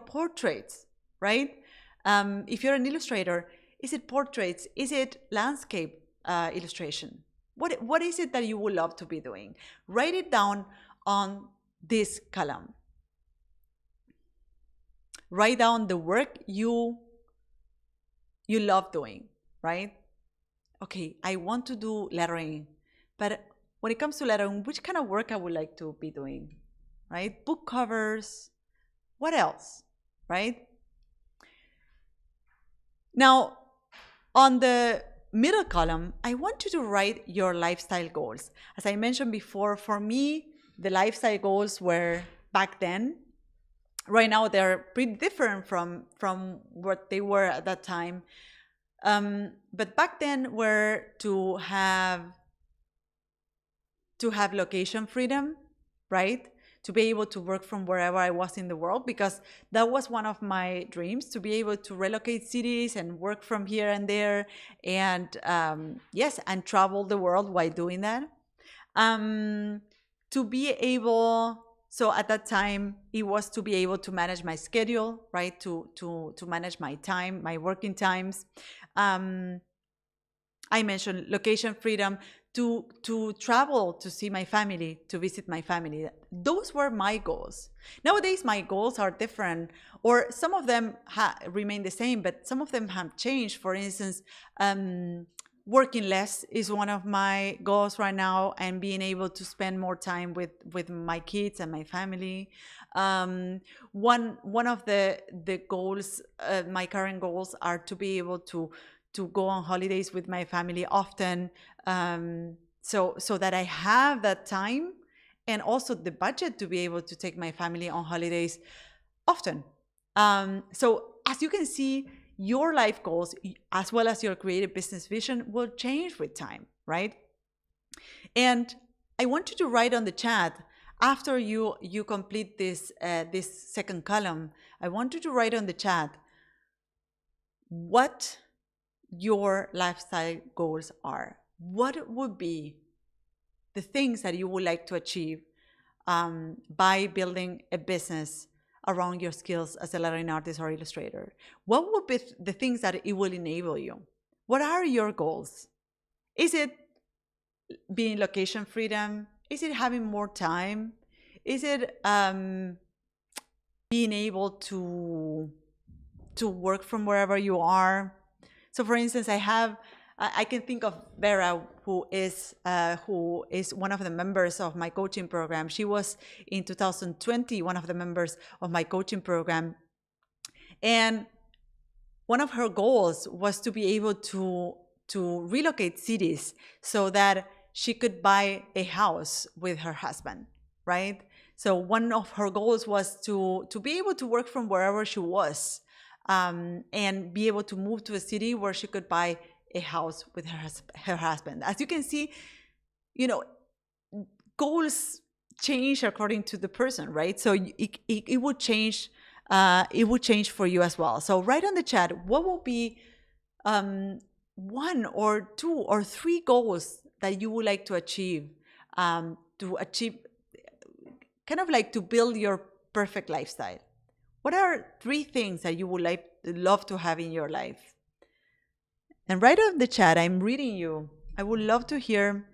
portraits, right? If you're an illustrator, is it portraits? Is it landscape illustration? What is it that you would love to be doing? Write it down on this column. Write down the work you love doing, right? Okay, I want to do lettering, but when it comes to lettering, which kind of work I would like to be doing, right? Book covers, what else, right? Now, on the middle column, I want you to write your lifestyle goals. As I mentioned before, for me, the lifestyle goals were back then. Right now, they're pretty different from what they were at that time. But back then were to have location freedom, right? To be able to work from wherever I was in the world, because that was one of my dreams, to be able to relocate cities and work from here and there, and yes, and travel the world while doing that. To be able, so at that time, it was to be able to manage my schedule, right? To manage my time, my working times. I mentioned location freedom, to travel, to see my family, to visit my family. Those were my goals. Nowadays, my goals are different, or some of them remain the same, but some of them have changed. For instance, working less is one of my goals right now, and being able to spend more time with my kids and my family. One of the goals, my current goals, are to be able to go on holidays with my family often, so that I have that time and also the budget to be able to take my family on holidays often. So as you can see, your life goals, as well as your creative business vision, will change with time, right? And I want you to write on the chat, after you complete this second column, I want you to write on the chat what your lifestyle goals are. What would be the things that you would like to achieve by building a business around your skills as a lettering artist or illustrator? What would be the things that it will enable you? What are your goals? Is it being location freedom? Is it having more time? Is it being able to work from wherever you are? So for instance, I can think of Vera, who is one of the members of my coaching program. She was in 2020 one of the members of my coaching program, and one of her goals was to be able to relocate cities so that she could buy a house with her husband, right? So one of her goals was to be able to work from wherever she was, and be able to move to a city where she could buy a house with her husband. As you can see, you know, goals change according to the person, right? So it would change. It would change for you as well. So write on the chat what will be one or two or three goals that you would like to achieve, kind of like to build your perfect lifestyle. What are three things that you would love to have in your life? And write on the chat. I'm reading you. I would love to hear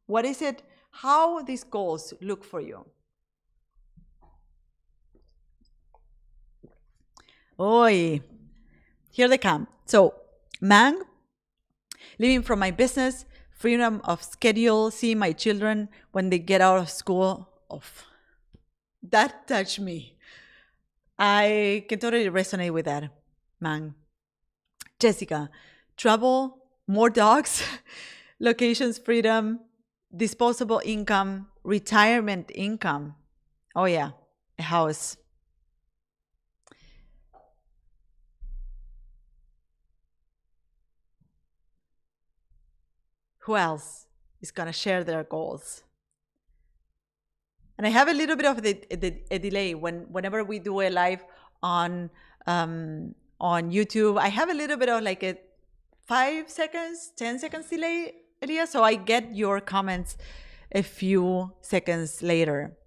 what is it, how these goals look for you. Oi, here they come. So, Mang, living from my business, freedom of schedule, seeing my children when they get out of school. That touched me. I can totally resonate with that, Mang. Jessica, travel, more dogs, locations freedom, disposable income, retirement income. Oh yeah, a house. Who else is going to share their goals? And I have a little bit of a delay whenever we do a live on YouTube. I have a little bit of like a 5 seconds, 10 seconds delay, Elia. So I get your comments a few seconds later.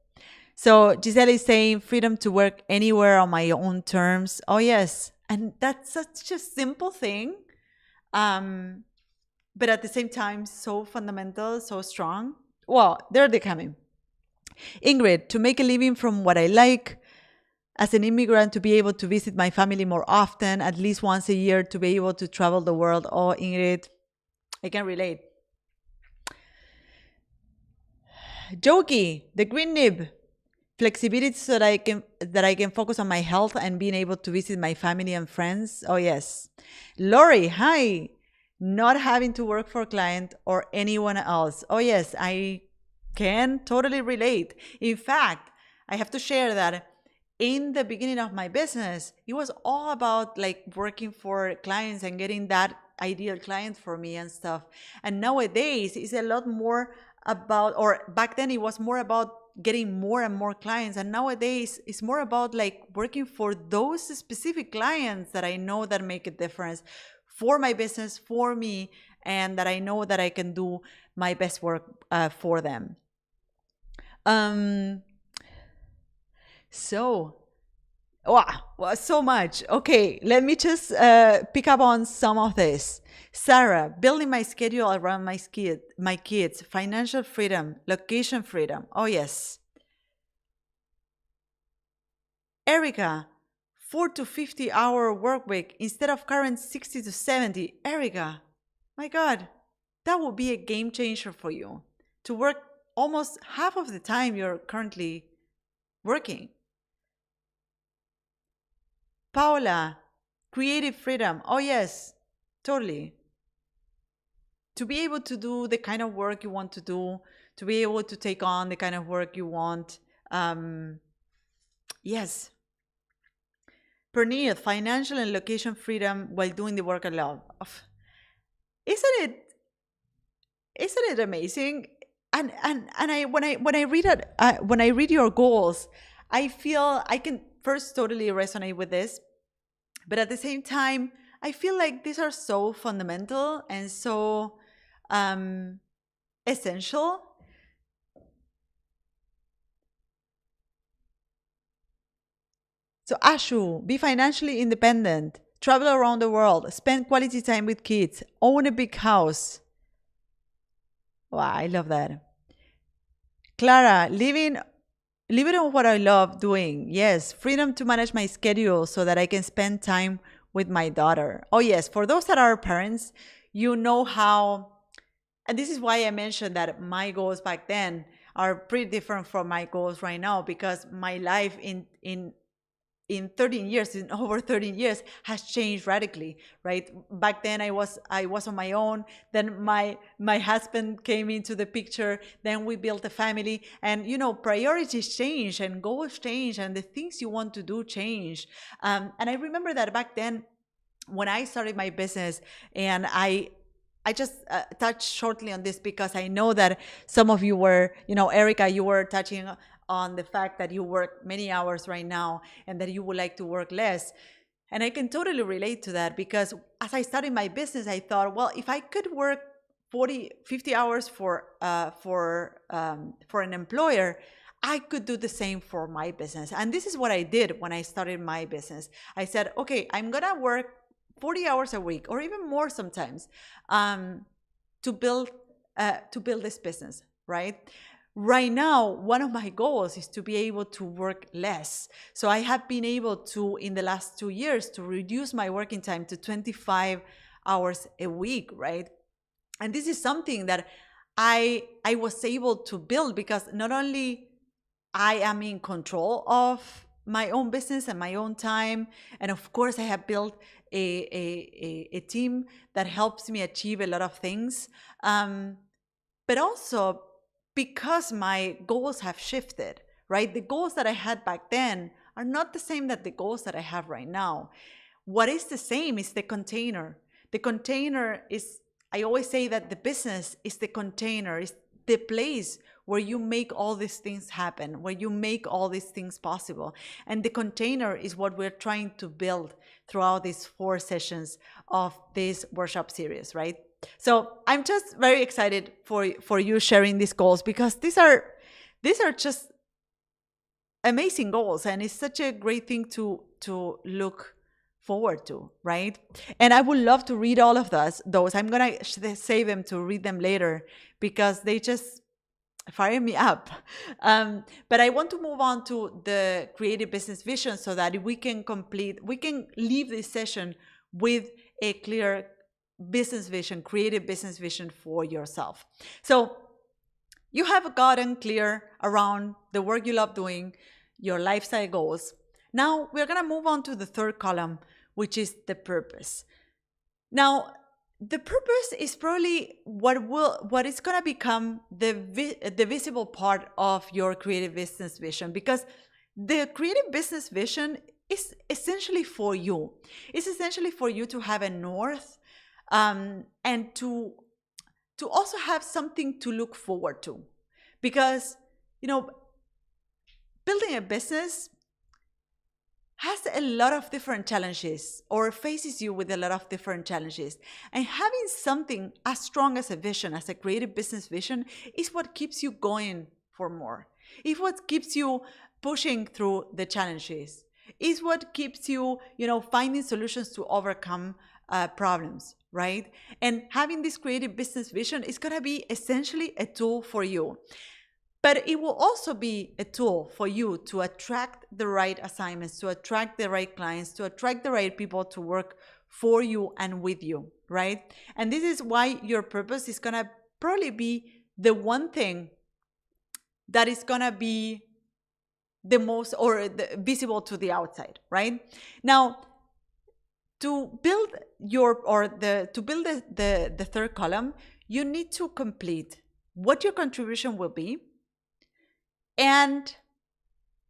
So Giselle is saying freedom to work anywhere on my own terms. Oh yes, and that's such a simple thing. But at the same time, so fundamental, so strong. Well, there they're coming. Ingrid, to make a living from what I like. As an immigrant, to be able to visit my family more often, at least once a year, to be able to travel the world. Oh, Ingrid, I can relate. Jokey, the green nib. Flexibility so that I can focus on my health and being able to visit my family and friends. Oh, yes. Lori, hi. Not having to work for a client or anyone else. Oh, yes, I can totally relate. In fact, I have to share that in the beginning of my business, it was all about like working for clients and getting that ideal client for me and stuff. And nowadays, it's a lot more about, or back then it was more about getting more and more clients. And nowadays, it's more about like working for those specific clients that I know that make a difference for my business, for me, and that I know that I can do my best work for them. So, wow, so much. Okay, let me just pick up on some of this. Sarah, building my schedule around my kids, financial freedom, location freedom. Oh, yes. Erica, 4 to 50 hour work week instead of current 60 to 70. Erica, my God, that would be a game changer for you to work almost half of the time you're currently working. Paula, creative freedom. Oh, yes, totally. To be able to do the kind of work you want to do, to be able to take on the kind of work you want. Yes. Pernille, financial and location freedom while doing the work I love. Isn't it amazing? And when I read your goals, I feel I can first totally resonate with this, but at the same time, I feel like these are so fundamental and so essential. So Ashu, be financially independent, travel around the world, spend quality time with kids, own a big house. Wow, I love that. Clara, living on what I love doing. Yes, freedom to manage my schedule so that I can spend time with my daughter. Oh yes, for those that are parents, you know how, and this is why I mentioned that my goals back then are pretty different from my goals right now, because my life in 13 years, in over 13 years, has changed radically, right? Back then I was on my own. Then my husband came into the picture. Then we built a family, and priorities change and goals change and the things you want to do change. And I remember that back then when I started my business, and I just touched shortly on this because I know that some of you were, Erica, you were touching on the fact that you work many hours right now and that you would like to work less. And I can totally relate to that, because as I started my business, I thought, well, if I could work 40, 50 hours for an employer, I could do the same for my business. And this is what I did when I started my business. I said, okay, I'm going to work 40 hours a week or even more sometimes to build this business, right? Right now, one of my goals is to be able to work less. So I have been able to, in the last 2 years, to reduce my working time to 25 hours a week, right? And this is something that I was able to build because not only I am in control of my own business and my own time, and of course I have built a team that helps me achieve a lot of things, but also because my goals have shifted, right? The goals that I had back then are not the same that the goals that I have right now. What is the same is the container. The container is, I always say that the business is the container, is the place where you make all these things happen, where you make all these things possible. And the container is what we're trying to build throughout these 4 sessions of this workshop series, right? So I'm just very excited for you sharing these goals, because these are just amazing goals, and it's such a great thing to look forward to, right? And I would love to read all of those. I'm gonna save them to read them later because they just fire me up. But I want to move on to the creative business vision so that we can leave this session with a clear business vision, creative business vision for yourself. So you have gotten clear around the work you love doing, your lifestyle goals. Now we're going to move on to the third column, which is the purpose. Now, the purpose is probably what is going to become the visible part of your creative business vision, because the creative business vision is essentially for you. It's essentially for you to have a north, and to also have something to look forward to, because building a business has a lot of different challenges, or faces you with a lot of different challenges, and having something as strong as a vision, as a creative business vision, is what keeps you going for more. It's what keeps you pushing through the challenges. It's what keeps you finding solutions to overcome problems, right? And having this creative business vision is going to be essentially a tool for you. But it will also be a tool for you to attract the right assignments, to attract the right clients, to attract the right people to work for you and with you, right? And this is why your purpose is going to probably be the one thing that is going to be the most visible to the outside, right? Now, to build the third column, you need to complete what your contribution will be and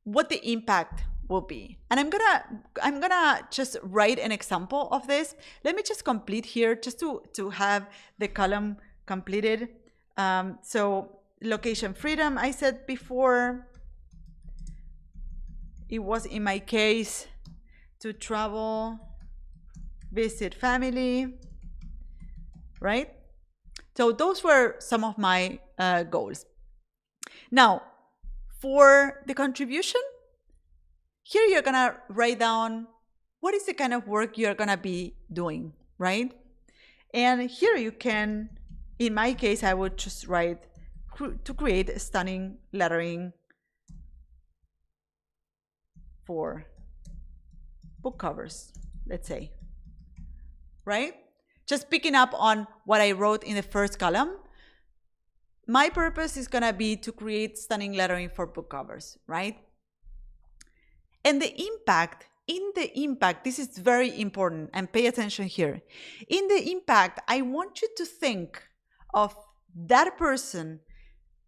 what the impact will be. And I'm gonna just write an example of this. Let me just complete here, just to have the column completed. So location freedom, I said before, it was in my case to travel, visit family, right? So those were some of my goals. Now, for the contribution, here you're gonna write down what is the kind of work you're gonna be doing, right? And here you can, in my case, I would just write to create stunning lettering for book covers, let's say, right? Just picking up on what I wrote in the first column. My purpose is gonna be to create stunning lettering for book covers, right? And the impact, this is very important, and pay attention here. In the impact, I want you to think of that person,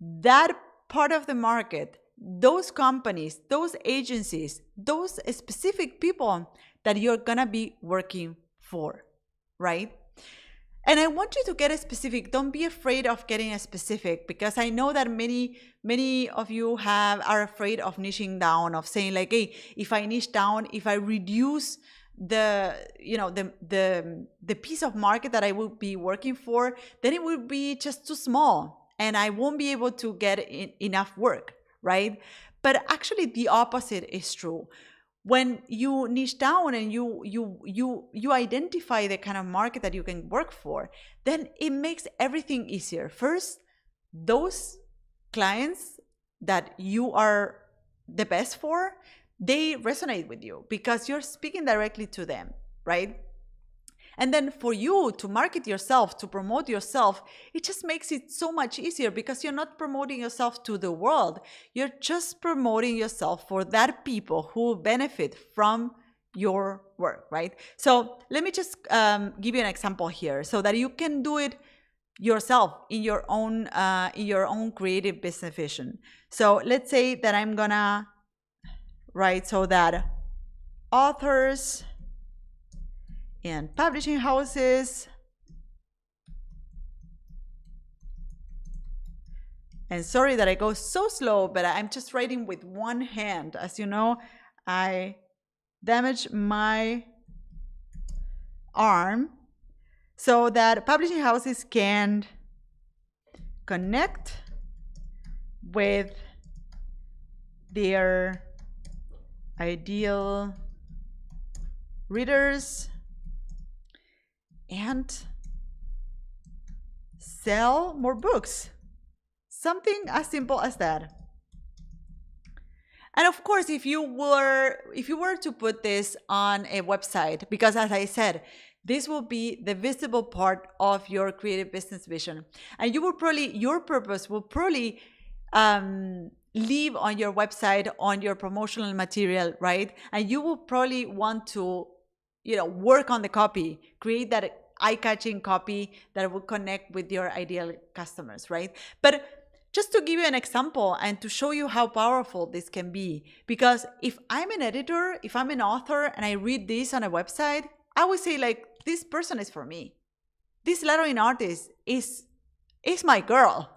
that part of the market, those companies, those agencies, those specific people that you're gonna be working for, right? And I want you to get specific. Don't be afraid of getting specific, because I know that many of you are afraid of niching down, of saying like, hey, if I niche down, if I reduce the piece of market that I will be working for, then it will be just too small and I won't be able to get enough work, right? But actually the opposite is true. When you niche down and you identify the kind of market that you can work for, then it makes everything easier. First, those clients that you are the best for, they resonate with you because you're speaking directly to them, right? And then for you to market yourself, to promote yourself, it just makes it so much easier because you're not promoting yourself to the world. You're just promoting yourself for that people who benefit from your work, right? So let me just give you an example here so that you can do it yourself in your own creative business vision. So let's say that I'm gonna write so that authors and publishing houses and sorry that I go so slow, but I'm just writing with one hand. As you know, I damaged my arm, so that publishing houses can connect with their ideal readers and sell more books. Something as simple as that. And of course, if you were to put this on a website, because as I said, this will be the visible part of your creative business vision, and you will probably, your purpose will probably leave on your website, on your promotional material, right? And you will probably want to, work on the copy, create that eye-catching copy that will connect with your ideal customers, right? But just to give you an example and to show you how powerful this can be, because if I'm an editor, if I'm an author and I read this on a website, I would say like, this person is for me. This lettering artist is my girl.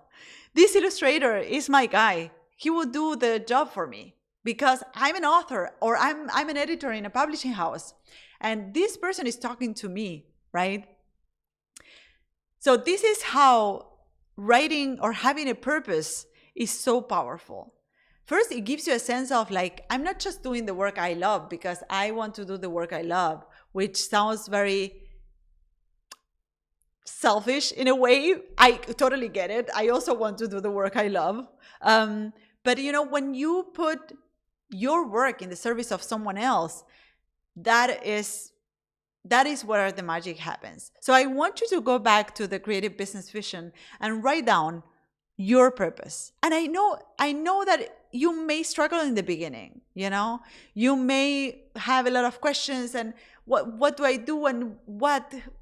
This illustrator is my guy. He will do the job for me because I'm an author or I'm an editor in a publishing house. And this person is talking to me, right? So this is how writing or having a purpose is so powerful. First, it gives you a sense of like, I'm not just doing the work I love because I want to do the work I love, which sounds very selfish in a way. I totally get it. I also want to do the work I love. But when you put your work in the service of someone else, that is where the magic happens. So I want you to go back to the creative business vision and write down your purpose. And I know that you may struggle in the beginning, you may have a lot of questions and what do I do and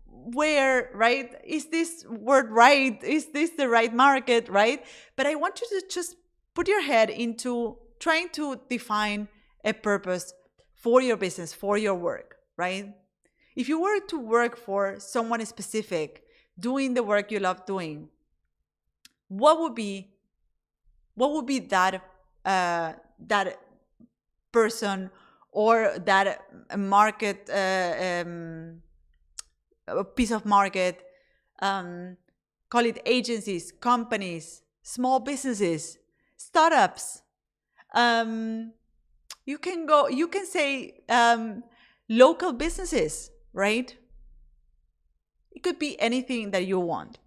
where, right? Is this word right? Is this the right market, right? But I want you to just put your head into trying to define a purpose for your business, for your work, right? If you were to work for someone specific, doing the work you love doing, what would be that person or that market piece of market? Call it agencies, companies, small businesses, startups. You can say local businesses, right? It could be anything that you want.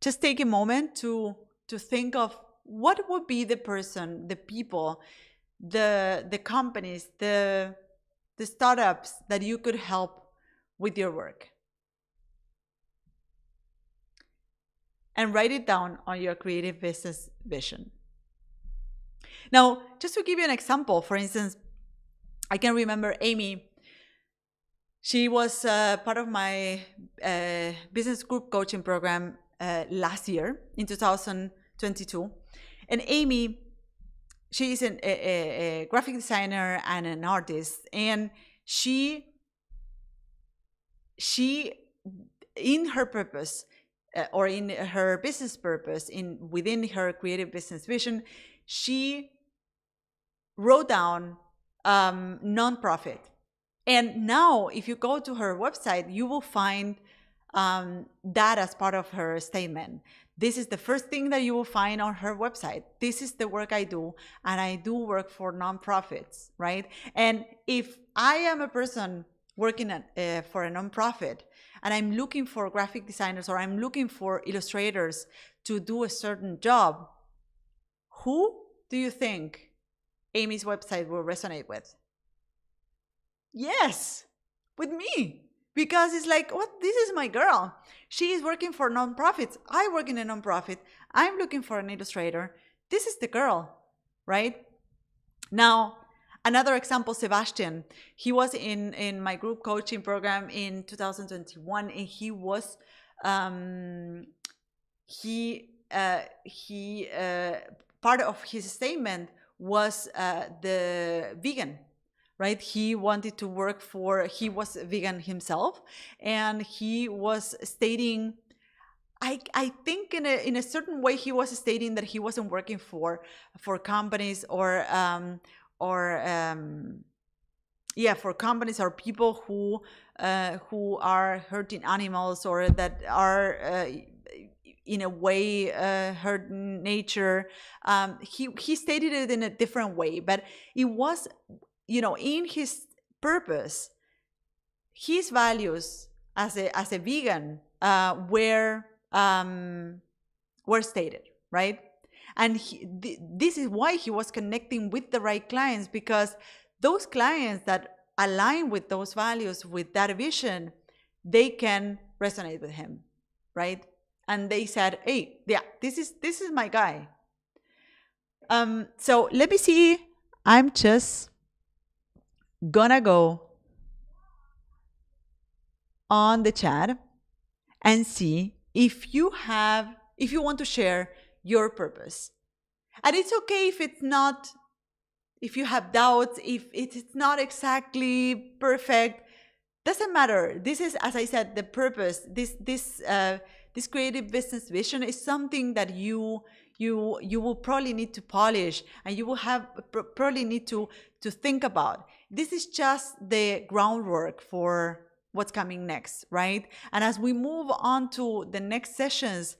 Just take a moment to think of what would be the person, the people, the companies, the the startups that you could help with your work. And write it down on your creative business vision. Now, just to give you an example, for instance, I can remember Amy. She was part of my business group coaching program last year in 2022. And Amy, she is a graphic designer and an artist. And she in her purpose, or in her business purpose, within her creative business vision, she wrote down nonprofit. And now, if you go to her website, you will find that as part of her statement. This is the first thing that you will find on her website. This is the work I do, and I do work for nonprofits, right? And if I am a person working for a nonprofit, and I'm looking for graphic designers, or I'm looking for illustrators to do a certain job, who do you think Amy's website will resonate with? Yes, with me. Because it's like, what? This is my girl. She is working for nonprofits. I work in a nonprofit. I'm looking for an illustrator. This is the girl, right? Now, another example, Sebastian. He was in my group coaching program in 2021, and he was part of his statement was the vegan. Right? He wanted to work he was vegan himself, and he was stating, I think in a certain way, he was stating that he wasn't working for companies or for companies or people who are hurting animals, or that are in a way hurting nature. He stated it in a different way, but it was, in his purpose, his values as a vegan were stated, right? And this is why he was connecting with the right clients, because those clients that align with those values, with that vision, they can resonate with him, right? And they said, hey, yeah, this is my guy. So let me see. I'm just gonna go on the chat and see if you want to share your purpose. And it's okay if you have doubts, if it's not exactly perfect, doesn't matter. This is, as I said, the purpose. This creative business vision is something that you will probably need to polish, and you will probably need to think about. This is just the groundwork for what's coming next, right? And as we move on to the next sessions,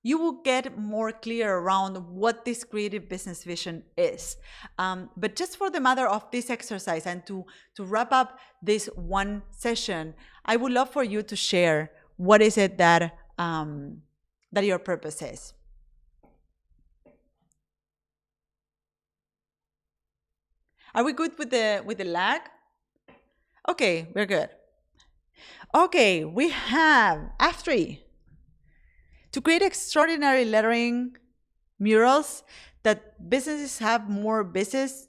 you will get more clear around what this creative business vision is. But just for the matter of this exercise, and to wrap up this one session, I would love for you to share what is it that your purpose is. Are we good with the lag? Okay, we're good. Okay, we have F3. To create extraordinary lettering murals that businesses have more visits,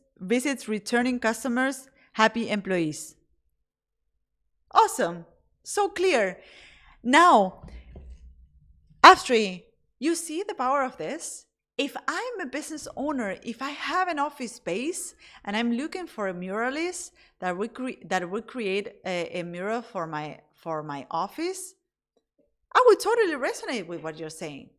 returning customers, happy employees. Awesome. So clear. Now, F3, you see the power of this? If I'm a business owner, if I have an office space and I'm looking for a muralist that would create a mural for my office, I would totally resonate with what you're saying.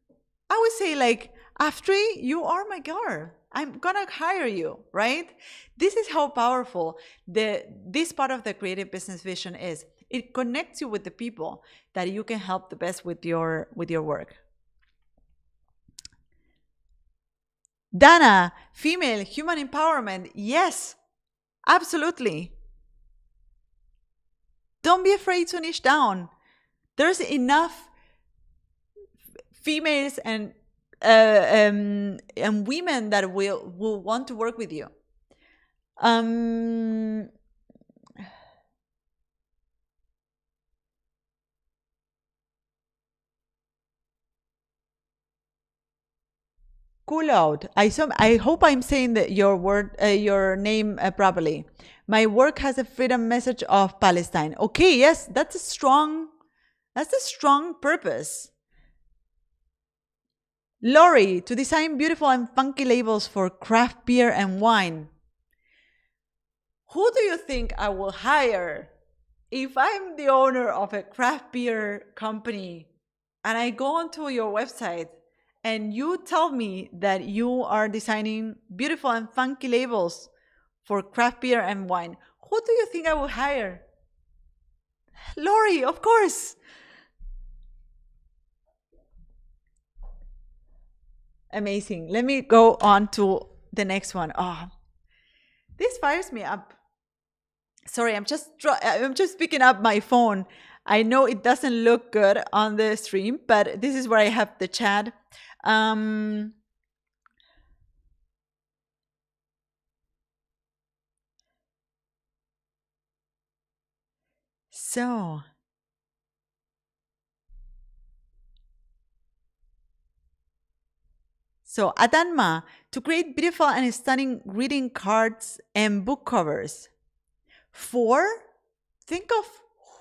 I would say, like, Aftri, you are my girl. I'm gonna hire you, right? This is how powerful this part of the creative business vision is. It connects you with the people that you can help the best with your work. Dana, female, human empowerment. Yes, absolutely. Don't be afraid to niche down. There's enough females and women that will want to work with you. Um, cool out. I hope I'm saying your name properly. My work has a freedom message of Palestine. Okay, yes, that's a strong purpose. Lori, to design beautiful and funky labels for craft beer and wine. Who do you think I will hire if I'm the owner of a craft beer company and I go onto your website and you tell me that you are designing beautiful and funky labels for craft beer and wine? Who do you think I will hire? Lori, of course. Amazing. Let me go on to the next one. Oh, this fires me up. Sorry, I'm just picking up my phone. I know it doesn't look good on the stream, but this is where I have the chat. Um, so So, Adanma, to create beautiful and stunning greeting cards and book covers. 4, think of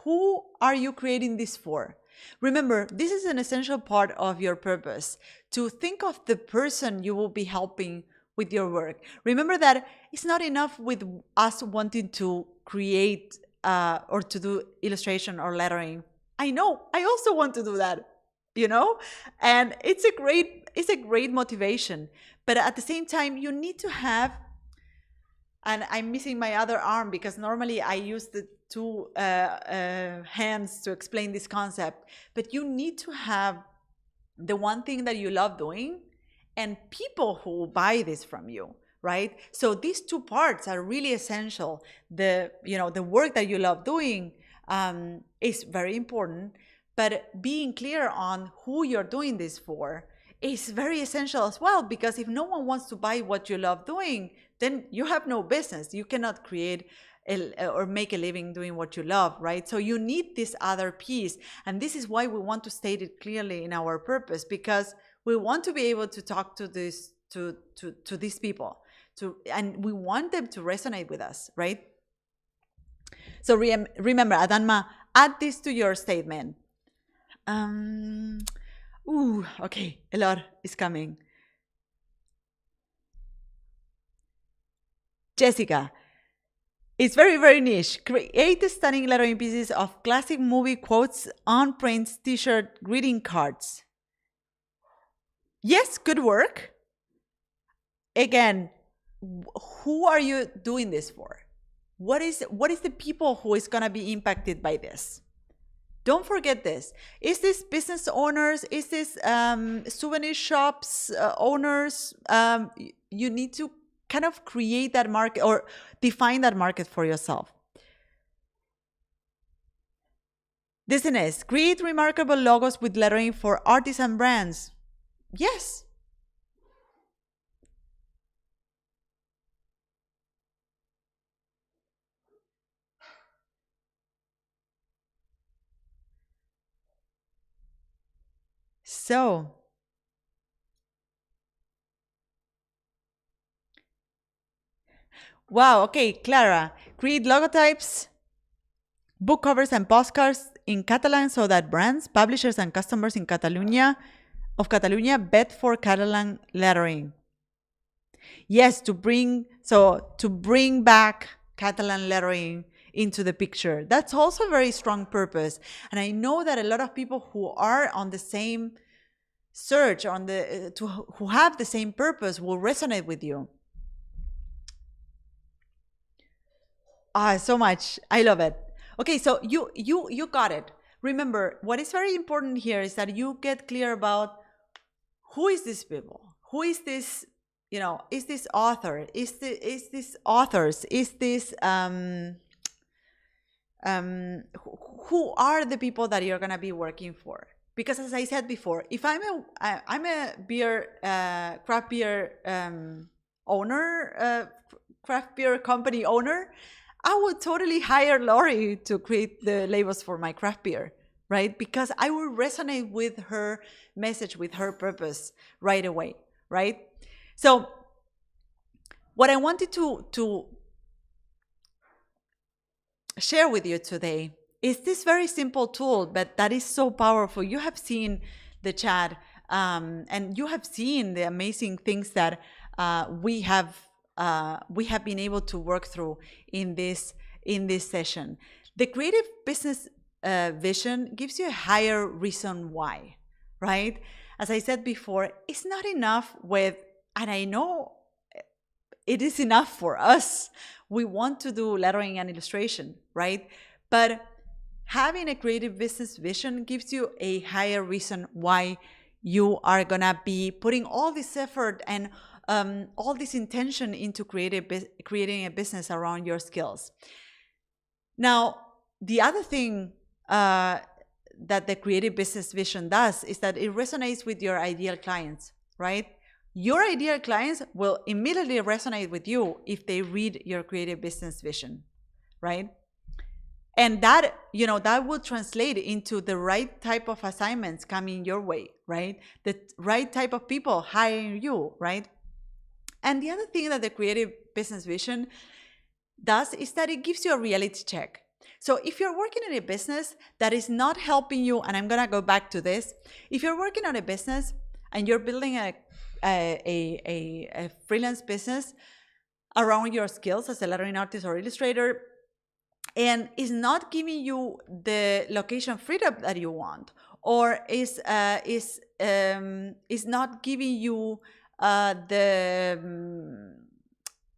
who are you creating this for? Remember, this is an essential part of your purpose, to think of the person you will be helping with your work. Remember that it's not enough with us wanting to create or to do illustration or lettering. I know, I also want to do that, you know? And it's a great motivation. But at the same time, you need to have, and I'm missing my other arm because normally I use the two hands to explain this concept, but you need to have the one thing that you love doing and people who will buy this from you, right? So these two parts are really essential. The work that you love doing is very important, but being clear on who you're doing this for is very essential as well, because if no one wants to buy what you love doing, then you have no business. You cannot create or make a living doing what you love, right? So you need this other piece. And this is why we want to state it clearly in our purpose, because we want to be able to talk to these people, and we want them to resonate with us, right? So remember, Adanma, add this to your statement. Okay, a lot is coming. Jessica, it's very, very niche. Create stunning lettering pieces of classic movie quotes on prints, t-shirt, greeting cards. Yes, good work. Again, who are you doing this for? What is the people who is gonna be impacted by this? Don't forget this. Is this business owners? Is this souvenir shops owners? You need to kind of create that market or define that market for yourself. Business, create remarkable logos with lettering for artisan brands. Yes. So, wow, okay, Clara, create logotypes, book covers and postcards in Catalan so that brands, publishers and customers in Catalonia bet for Catalan lettering. Yes, to bring back Catalan lettering into the picture. That's also a very strong purpose. And I know that a lot of people who are on the same search who have the same purpose will resonate with you. So much. I love it. Okay, so you got it. Remember, what is very important here is that you get clear about who is this people? Who is this, is this author? Is this authors? Is this who are the people that you're gonna be working for? Because as I said before, if I'm a beer craft beer owner, craft beer company owner, I would totally hire Lori to create the labels for my craft beer, right? Because I will resonate with her message, with her purpose right away, right? So what I wanted to share with you today is this very simple tool, but that is so powerful. You have seen the chat, and you have seen the amazing things that we have been able to work through in this session. The creative business vision gives you a higher reason why, right? As I said before, it's not enough with, and I know it is enough for us. We want to do lettering and illustration, right? But having a creative business vision gives you a higher reason why you are gonna be putting all this effort and all this intention into creating a business around your skills. Now, the other thing that the creative business vision does is that it resonates with your ideal clients, right? Your ideal clients will immediately resonate with you if they read your creative business vision, right? And that, that will translate into the right type of assignments coming your way, right? The right type of people hiring you, right? And the other thing that the creative business vision does is that it gives you a reality check. So if you're working in a business that is not helping you, and I'm gonna go back to this, if you're working on a business and you're building a freelance business around your skills as a lettering artist or illustrator, and is not giving you the location freedom that you want, or is not giving you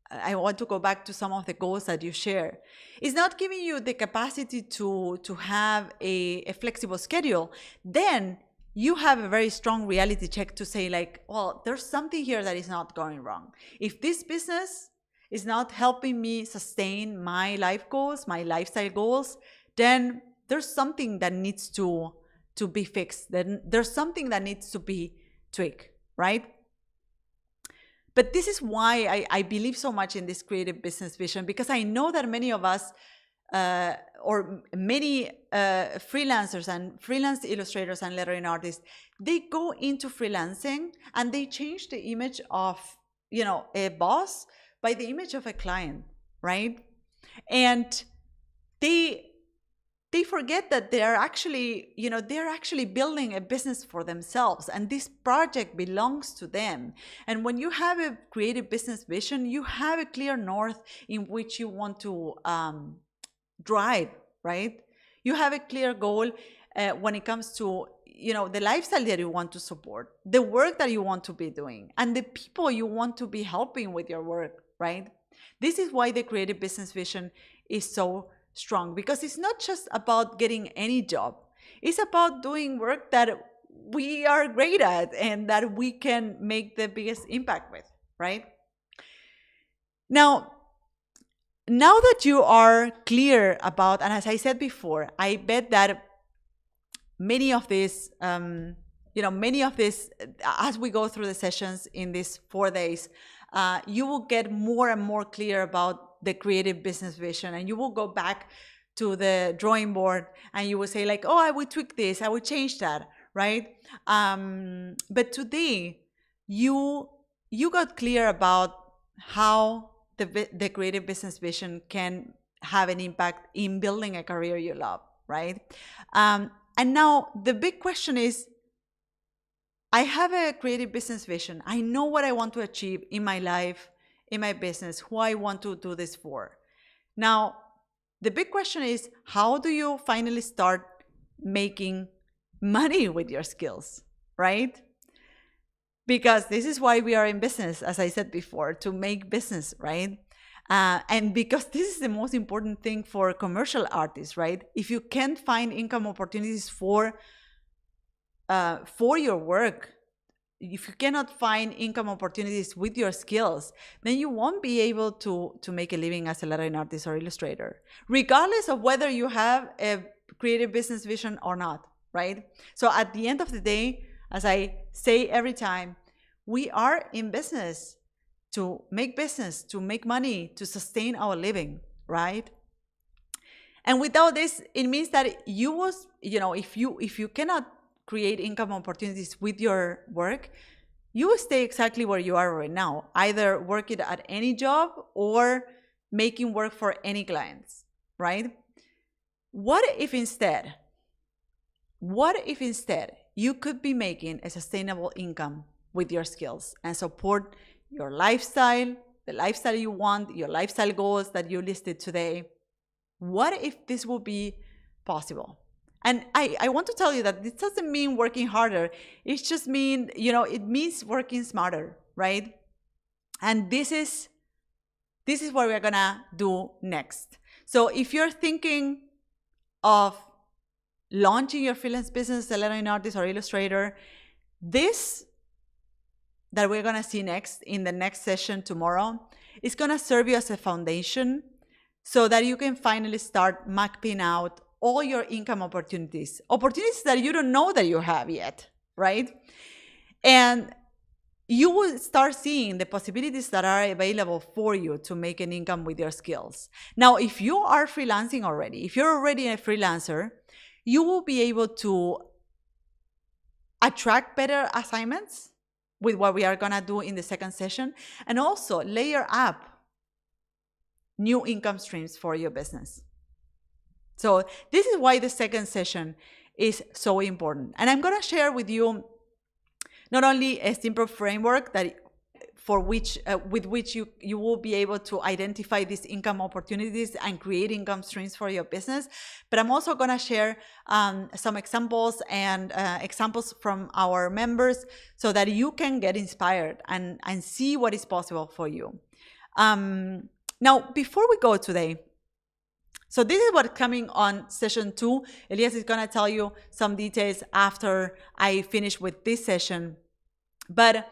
I want to go back to some of the goals that you share. It's not giving you the capacity to have a flexible schedule, then you have a very strong reality check to say like, well, there's something here that is not going wrong. If this business is not helping me sustain my life goals, my lifestyle goals, then there's something that needs to be fixed. Then there's something that needs to be tweaked, right? But this is why I believe so much in this creative business vision, because I know that many of us, or many freelancers and freelance illustrators and lettering artists, they go into freelancing and they change the image of, a boss by the image of a client, right? And they forget that they're actually building a business for themselves, and this project belongs to them. And when you have a creative business vision, you have a clear north in which you want to drive, right? You have a clear goal when it comes to the lifestyle that you want to support, the work that you want to be doing, and the people you want to be helping with your work, right? This is why the creative business vision is so strong, because it's not just about getting any job. It's about doing work that we are great at and that we can make the biggest impact with, right? Now that you are clear about, and as I said before, I bet that many of these, as we go through the sessions in these 4 days, you will get more and more clear about the creative business vision, and you will go back to the drawing board and you will say like, oh, I would tweak this, I would change that, right? But today you got clear about how the creative business vision can have an impact in building a career you love, right? And now the big question is, I have a creative business vision. I know what I want to achieve in my life, in my business, who I want to do this for. Now, the big question is, how do you finally start making money with your skills, right? Because this is why we are in business, as I said before, to make business, right? And because this is the most important thing for commercial artists, right? If you can't find income opportunities for your work, if you cannot find income opportunities with your skills, then you won't be able to make a living as a lettering artist or illustrator, regardless of whether you have a creative business vision or not, right? So at the end of the day, as I say every time, we are in business to make business, to make money, to sustain our living, right? And without this, it means that you was, if you cannot create income opportunities with your work, you will stay exactly where you are right now, either working at any job or making work for any clients, right? What if instead you could be making a sustainable income with your skills and support your lifestyle, the lifestyle you want, your lifestyle goals that you listed today? What if this would be possible? And I want to tell you that this doesn't mean working harder. It just means, it means working smarter, right? And this is what we're gonna do next. So if you're thinking of launching your freelance business, a lettering artist or illustrator, this that we're gonna see next in the next session tomorrow is gonna serve you as a foundation so that you can finally start mapping out all your income opportunities that you don't know that you have yet, right? And you will start seeing the possibilities that are available for you to make an income with your skills. Now, if you are freelancing already, if you're already a freelancer, you will be able to attract better assignments with what we are gonna do in the second session, and also layer up new income streams for your business. So this is why the second session is so important. And I'm gonna share with you not only a simple framework with which you will be able to identify these income opportunities and create income streams for your business, but I'm also gonna share some examples and examples from our members so that you can get inspired and see what is possible for you. Now, before we go today, so this is what's coming on session 2. Elias is going to tell you some details after I finish with this session. But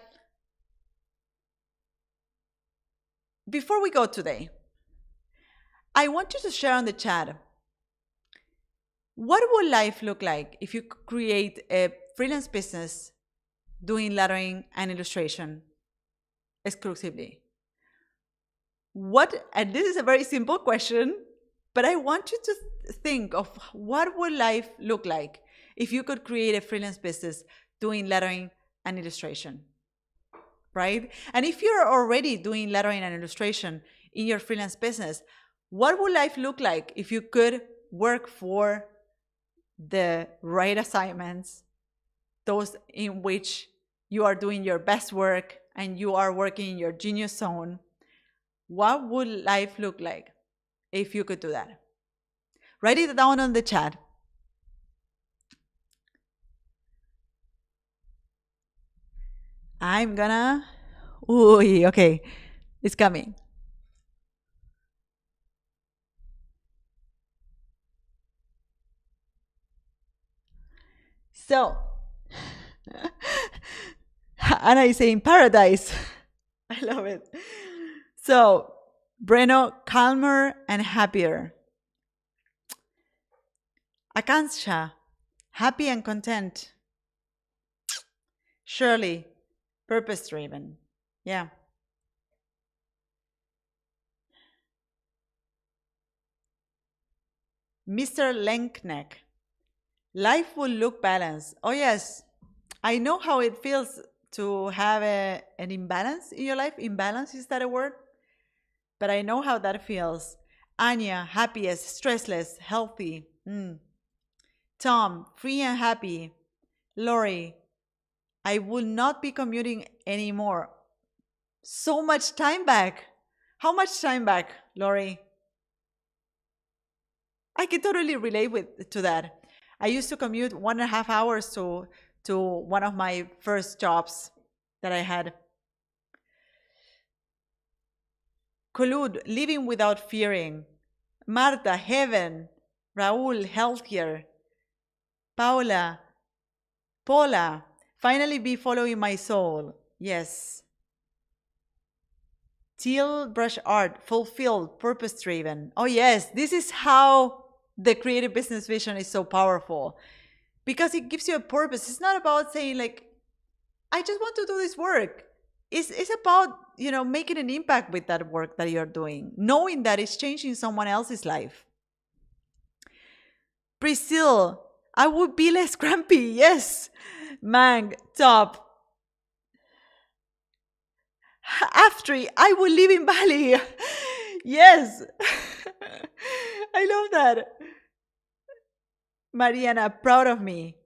before we go today, I want you to share on the chat, what would life look like if you could create a freelance business doing lettering and illustration exclusively? And this is a very simple question, but I want you to think of what would life look like if you could create a freelance business doing lettering and illustration, right? And if you're already doing lettering and illustration in your freelance business, what would life look like if you could work for the right assignments, those in which you are doing your best work and you are working in your genius zone? What would life look like if you could do that? Write it down on the chat. I'm gonna, okay, it's coming. So, Anna is saying paradise. I love it. So, Breno, calmer and happier. Akansha, happy and content. Shirley, purpose-driven. Yeah. Mr. Lenkneck, life will look balanced. Oh yes, I know how it feels to have an imbalance in your life. Imbalance, is that a word? But I know how that feels. Anya, happiest, stressless, healthy. Tom, free and happy. Lori, I will not be commuting anymore. So much time back. How much time back, Lori? I can totally relate to that. I used to commute 1.5 hours to one of my first jobs that I had. Khulud, living without fearing. Marta, heaven. Raul, healthier. Paula, finally be following my soul. Yes. Teal brush art, fulfilled, purpose-driven. Oh yes, this is how the creative business vision is so powerful, because it gives you a purpose. It's not about saying like, I just want to do this work. it's about, making an impact with that work that you're doing, knowing that it's changing someone else's life. Priscilla, I would be less grumpy. Yes. Mang, top. Aftri, I will live in Bali. Yes. I love that. Mariana, proud of me.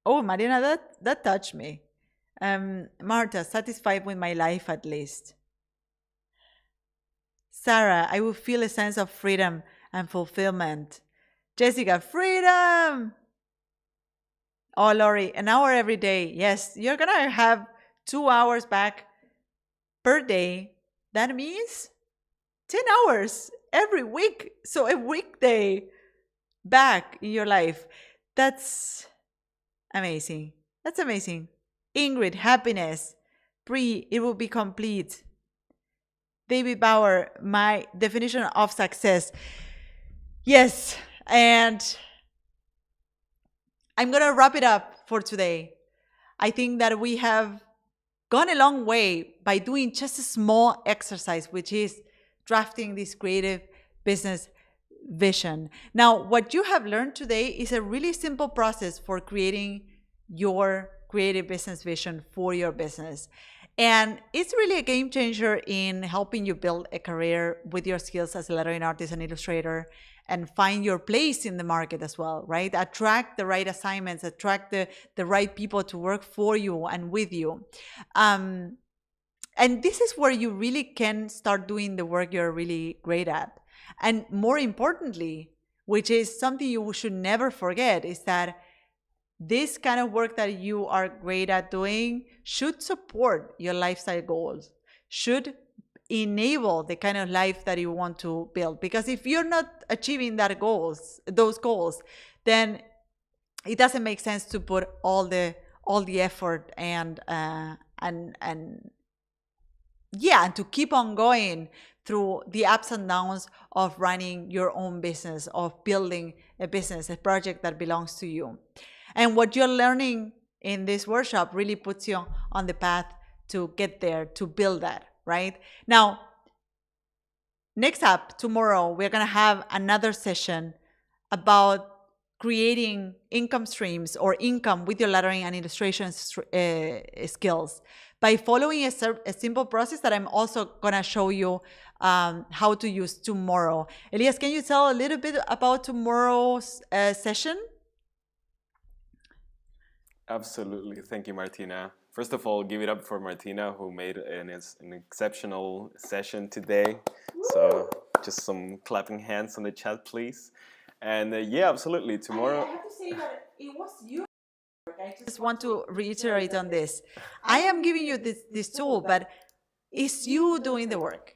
Oh, Mariana, that touched me. Marta, satisfied with my life at least. Sarah, I will feel a sense of freedom and fulfillment. Jessica, freedom. Oh, Lori, an hour every day. Yes, you're gonna have 2 hours back per day. That means 10 hours every week. So a weekday back in your life. That's amazing. That's amazing. Ingrid, happiness. Pre, it will be complete. David Bauer, my definition of success. Yes, and I'm going to wrap it up for today. I think that we have gone a long way by doing just a small exercise, which is drafting this creative business vision. Now, what you have learned today is a really simple process for creating your creative business vision for your business. And it's really a game changer in helping you build a career with your skills as a lettering artist and illustrator, and find your place in the market as well, right? Attract the right assignments, attract the right people to work for you and with you. And this is where you really can start doing the work you're really great at. And more importantly, which is something you should never forget, is that this kind of work that you are great at doing should support your lifestyle goals, should enable the kind of life that you want to build. Because if you're not achieving those goals, then it doesn't make sense to put all the effort and to keep on going through the ups and downs of running your own business, of building a business, a project that belongs to you. And what you're learning in this workshop really puts you on the path to get there, to build that, right? Now, next up, tomorrow, we're going to have another session about creating income streams or income with your lettering and illustration skills by following a simple process that I'm also going to show you how to use tomorrow. Elias, can you tell a little bit about tomorrow's session? Absolutely. Thank you, Martina. First of all, give it up for Martina, who made an exceptional session today. So just some clapping hands on the chat, please. And yeah, absolutely. Tomorrow. I have to say that it was you. I just want to reiterate on this. I am giving you this tool, but it's you doing the work.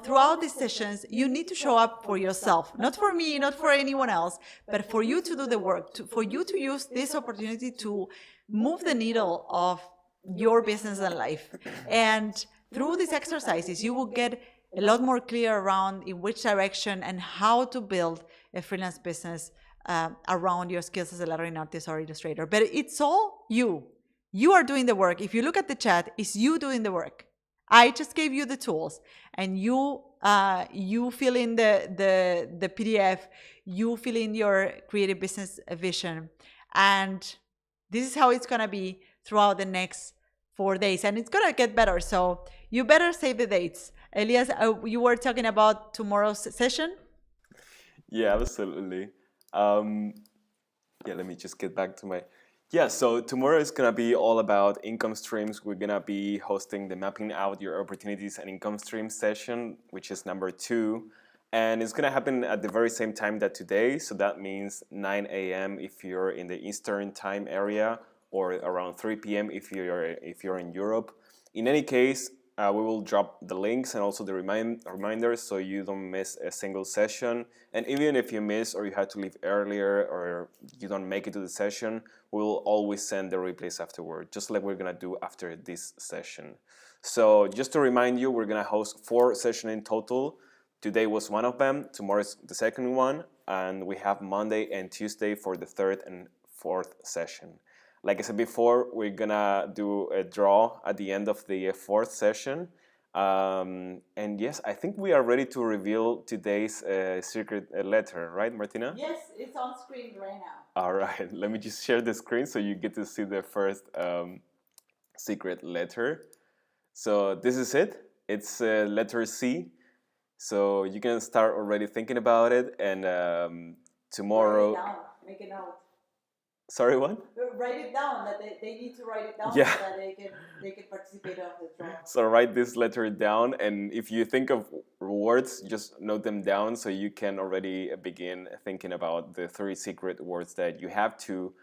Throughout these sessions, you need to show up for yourself, not for me, not for anyone else, but for you to do the work, for you to use this opportunity to move the needle of your business and life. And through these exercises, you will get a lot more clear around in which direction and how to build a freelance business around your skills as a lettering artist or illustrator. But it's all you. You are doing the work. If you look at the chat, it's you doing the work. I just gave you the tools, and you fill in the PDF, you fill in your creative business vision, and this is how it's gonna be throughout the next 4 days, and it's gonna get better. So you better save the dates. Elias, you were talking about tomorrow's session. Yeah, absolutely. Let me just get back to my. Yeah, so tomorrow is going to be all about income streams. We're going to be hosting the Mapping Out Your Opportunities and Income Streams session, which is number 2. And it's going to happen at the very same time that today. So that means 9 a.m. if you're in the Eastern time area, or around 3 p.m. if you're in Europe. In any case, we will drop the links and also the reminders so you don't miss a single session. And even if you miss or you had to leave earlier or you don't make it to the session, we'll always send the replays afterward, just like we're going to do after this session. So just to remind you, we're going to host 4 sessions in total. Today was one of them, tomorrow is the second one, and we have Monday and Tuesday for the 3rd and 4th session. Like I said before, we're gonna do a draw at the end of the fourth session. And yes, I think we are ready to reveal today's secret letter, right, Martina? Yes, it's on screen right now. All right, let me just share the screen so you get to see the first secret letter. So this is it. It's letter C. So you can start already thinking about it, and tomorrow. Write it down. Make a note. Sorry, what? Write it down. That they need to write it down Yeah. so that they can participate on the draw. So write this letter down, and if you think of words, just note them down so you can already begin thinking about the 3 secret words that you have to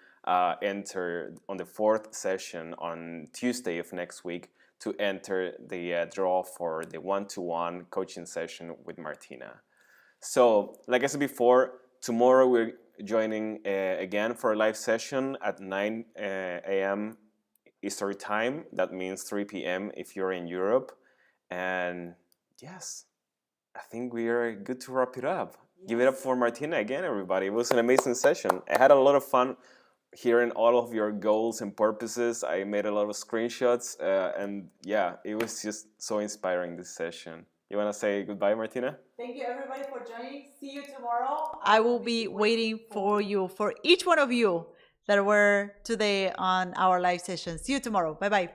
enter on the fourth session on Tuesday of next week to enter the draw for the one-to-one coaching session with Martina. So, like I said before, tomorrow we're joining again for a live session at 9 a.m. Eastern time. That means 3 p.m. if you're in Europe. And yes, I think we are good to wrap it up. Yes. Give it up for Martina again, everybody. It was an amazing session. I had a lot of fun hearing all of your goals and purposes. I made a lot of screenshots, and yeah, it was just so inspiring, this session. You want to say goodbye, Martina? Thank you, everybody, for joining. See you tomorrow. I will be waiting for you, for each one of you that were today on our live session. See you tomorrow. Bye-bye.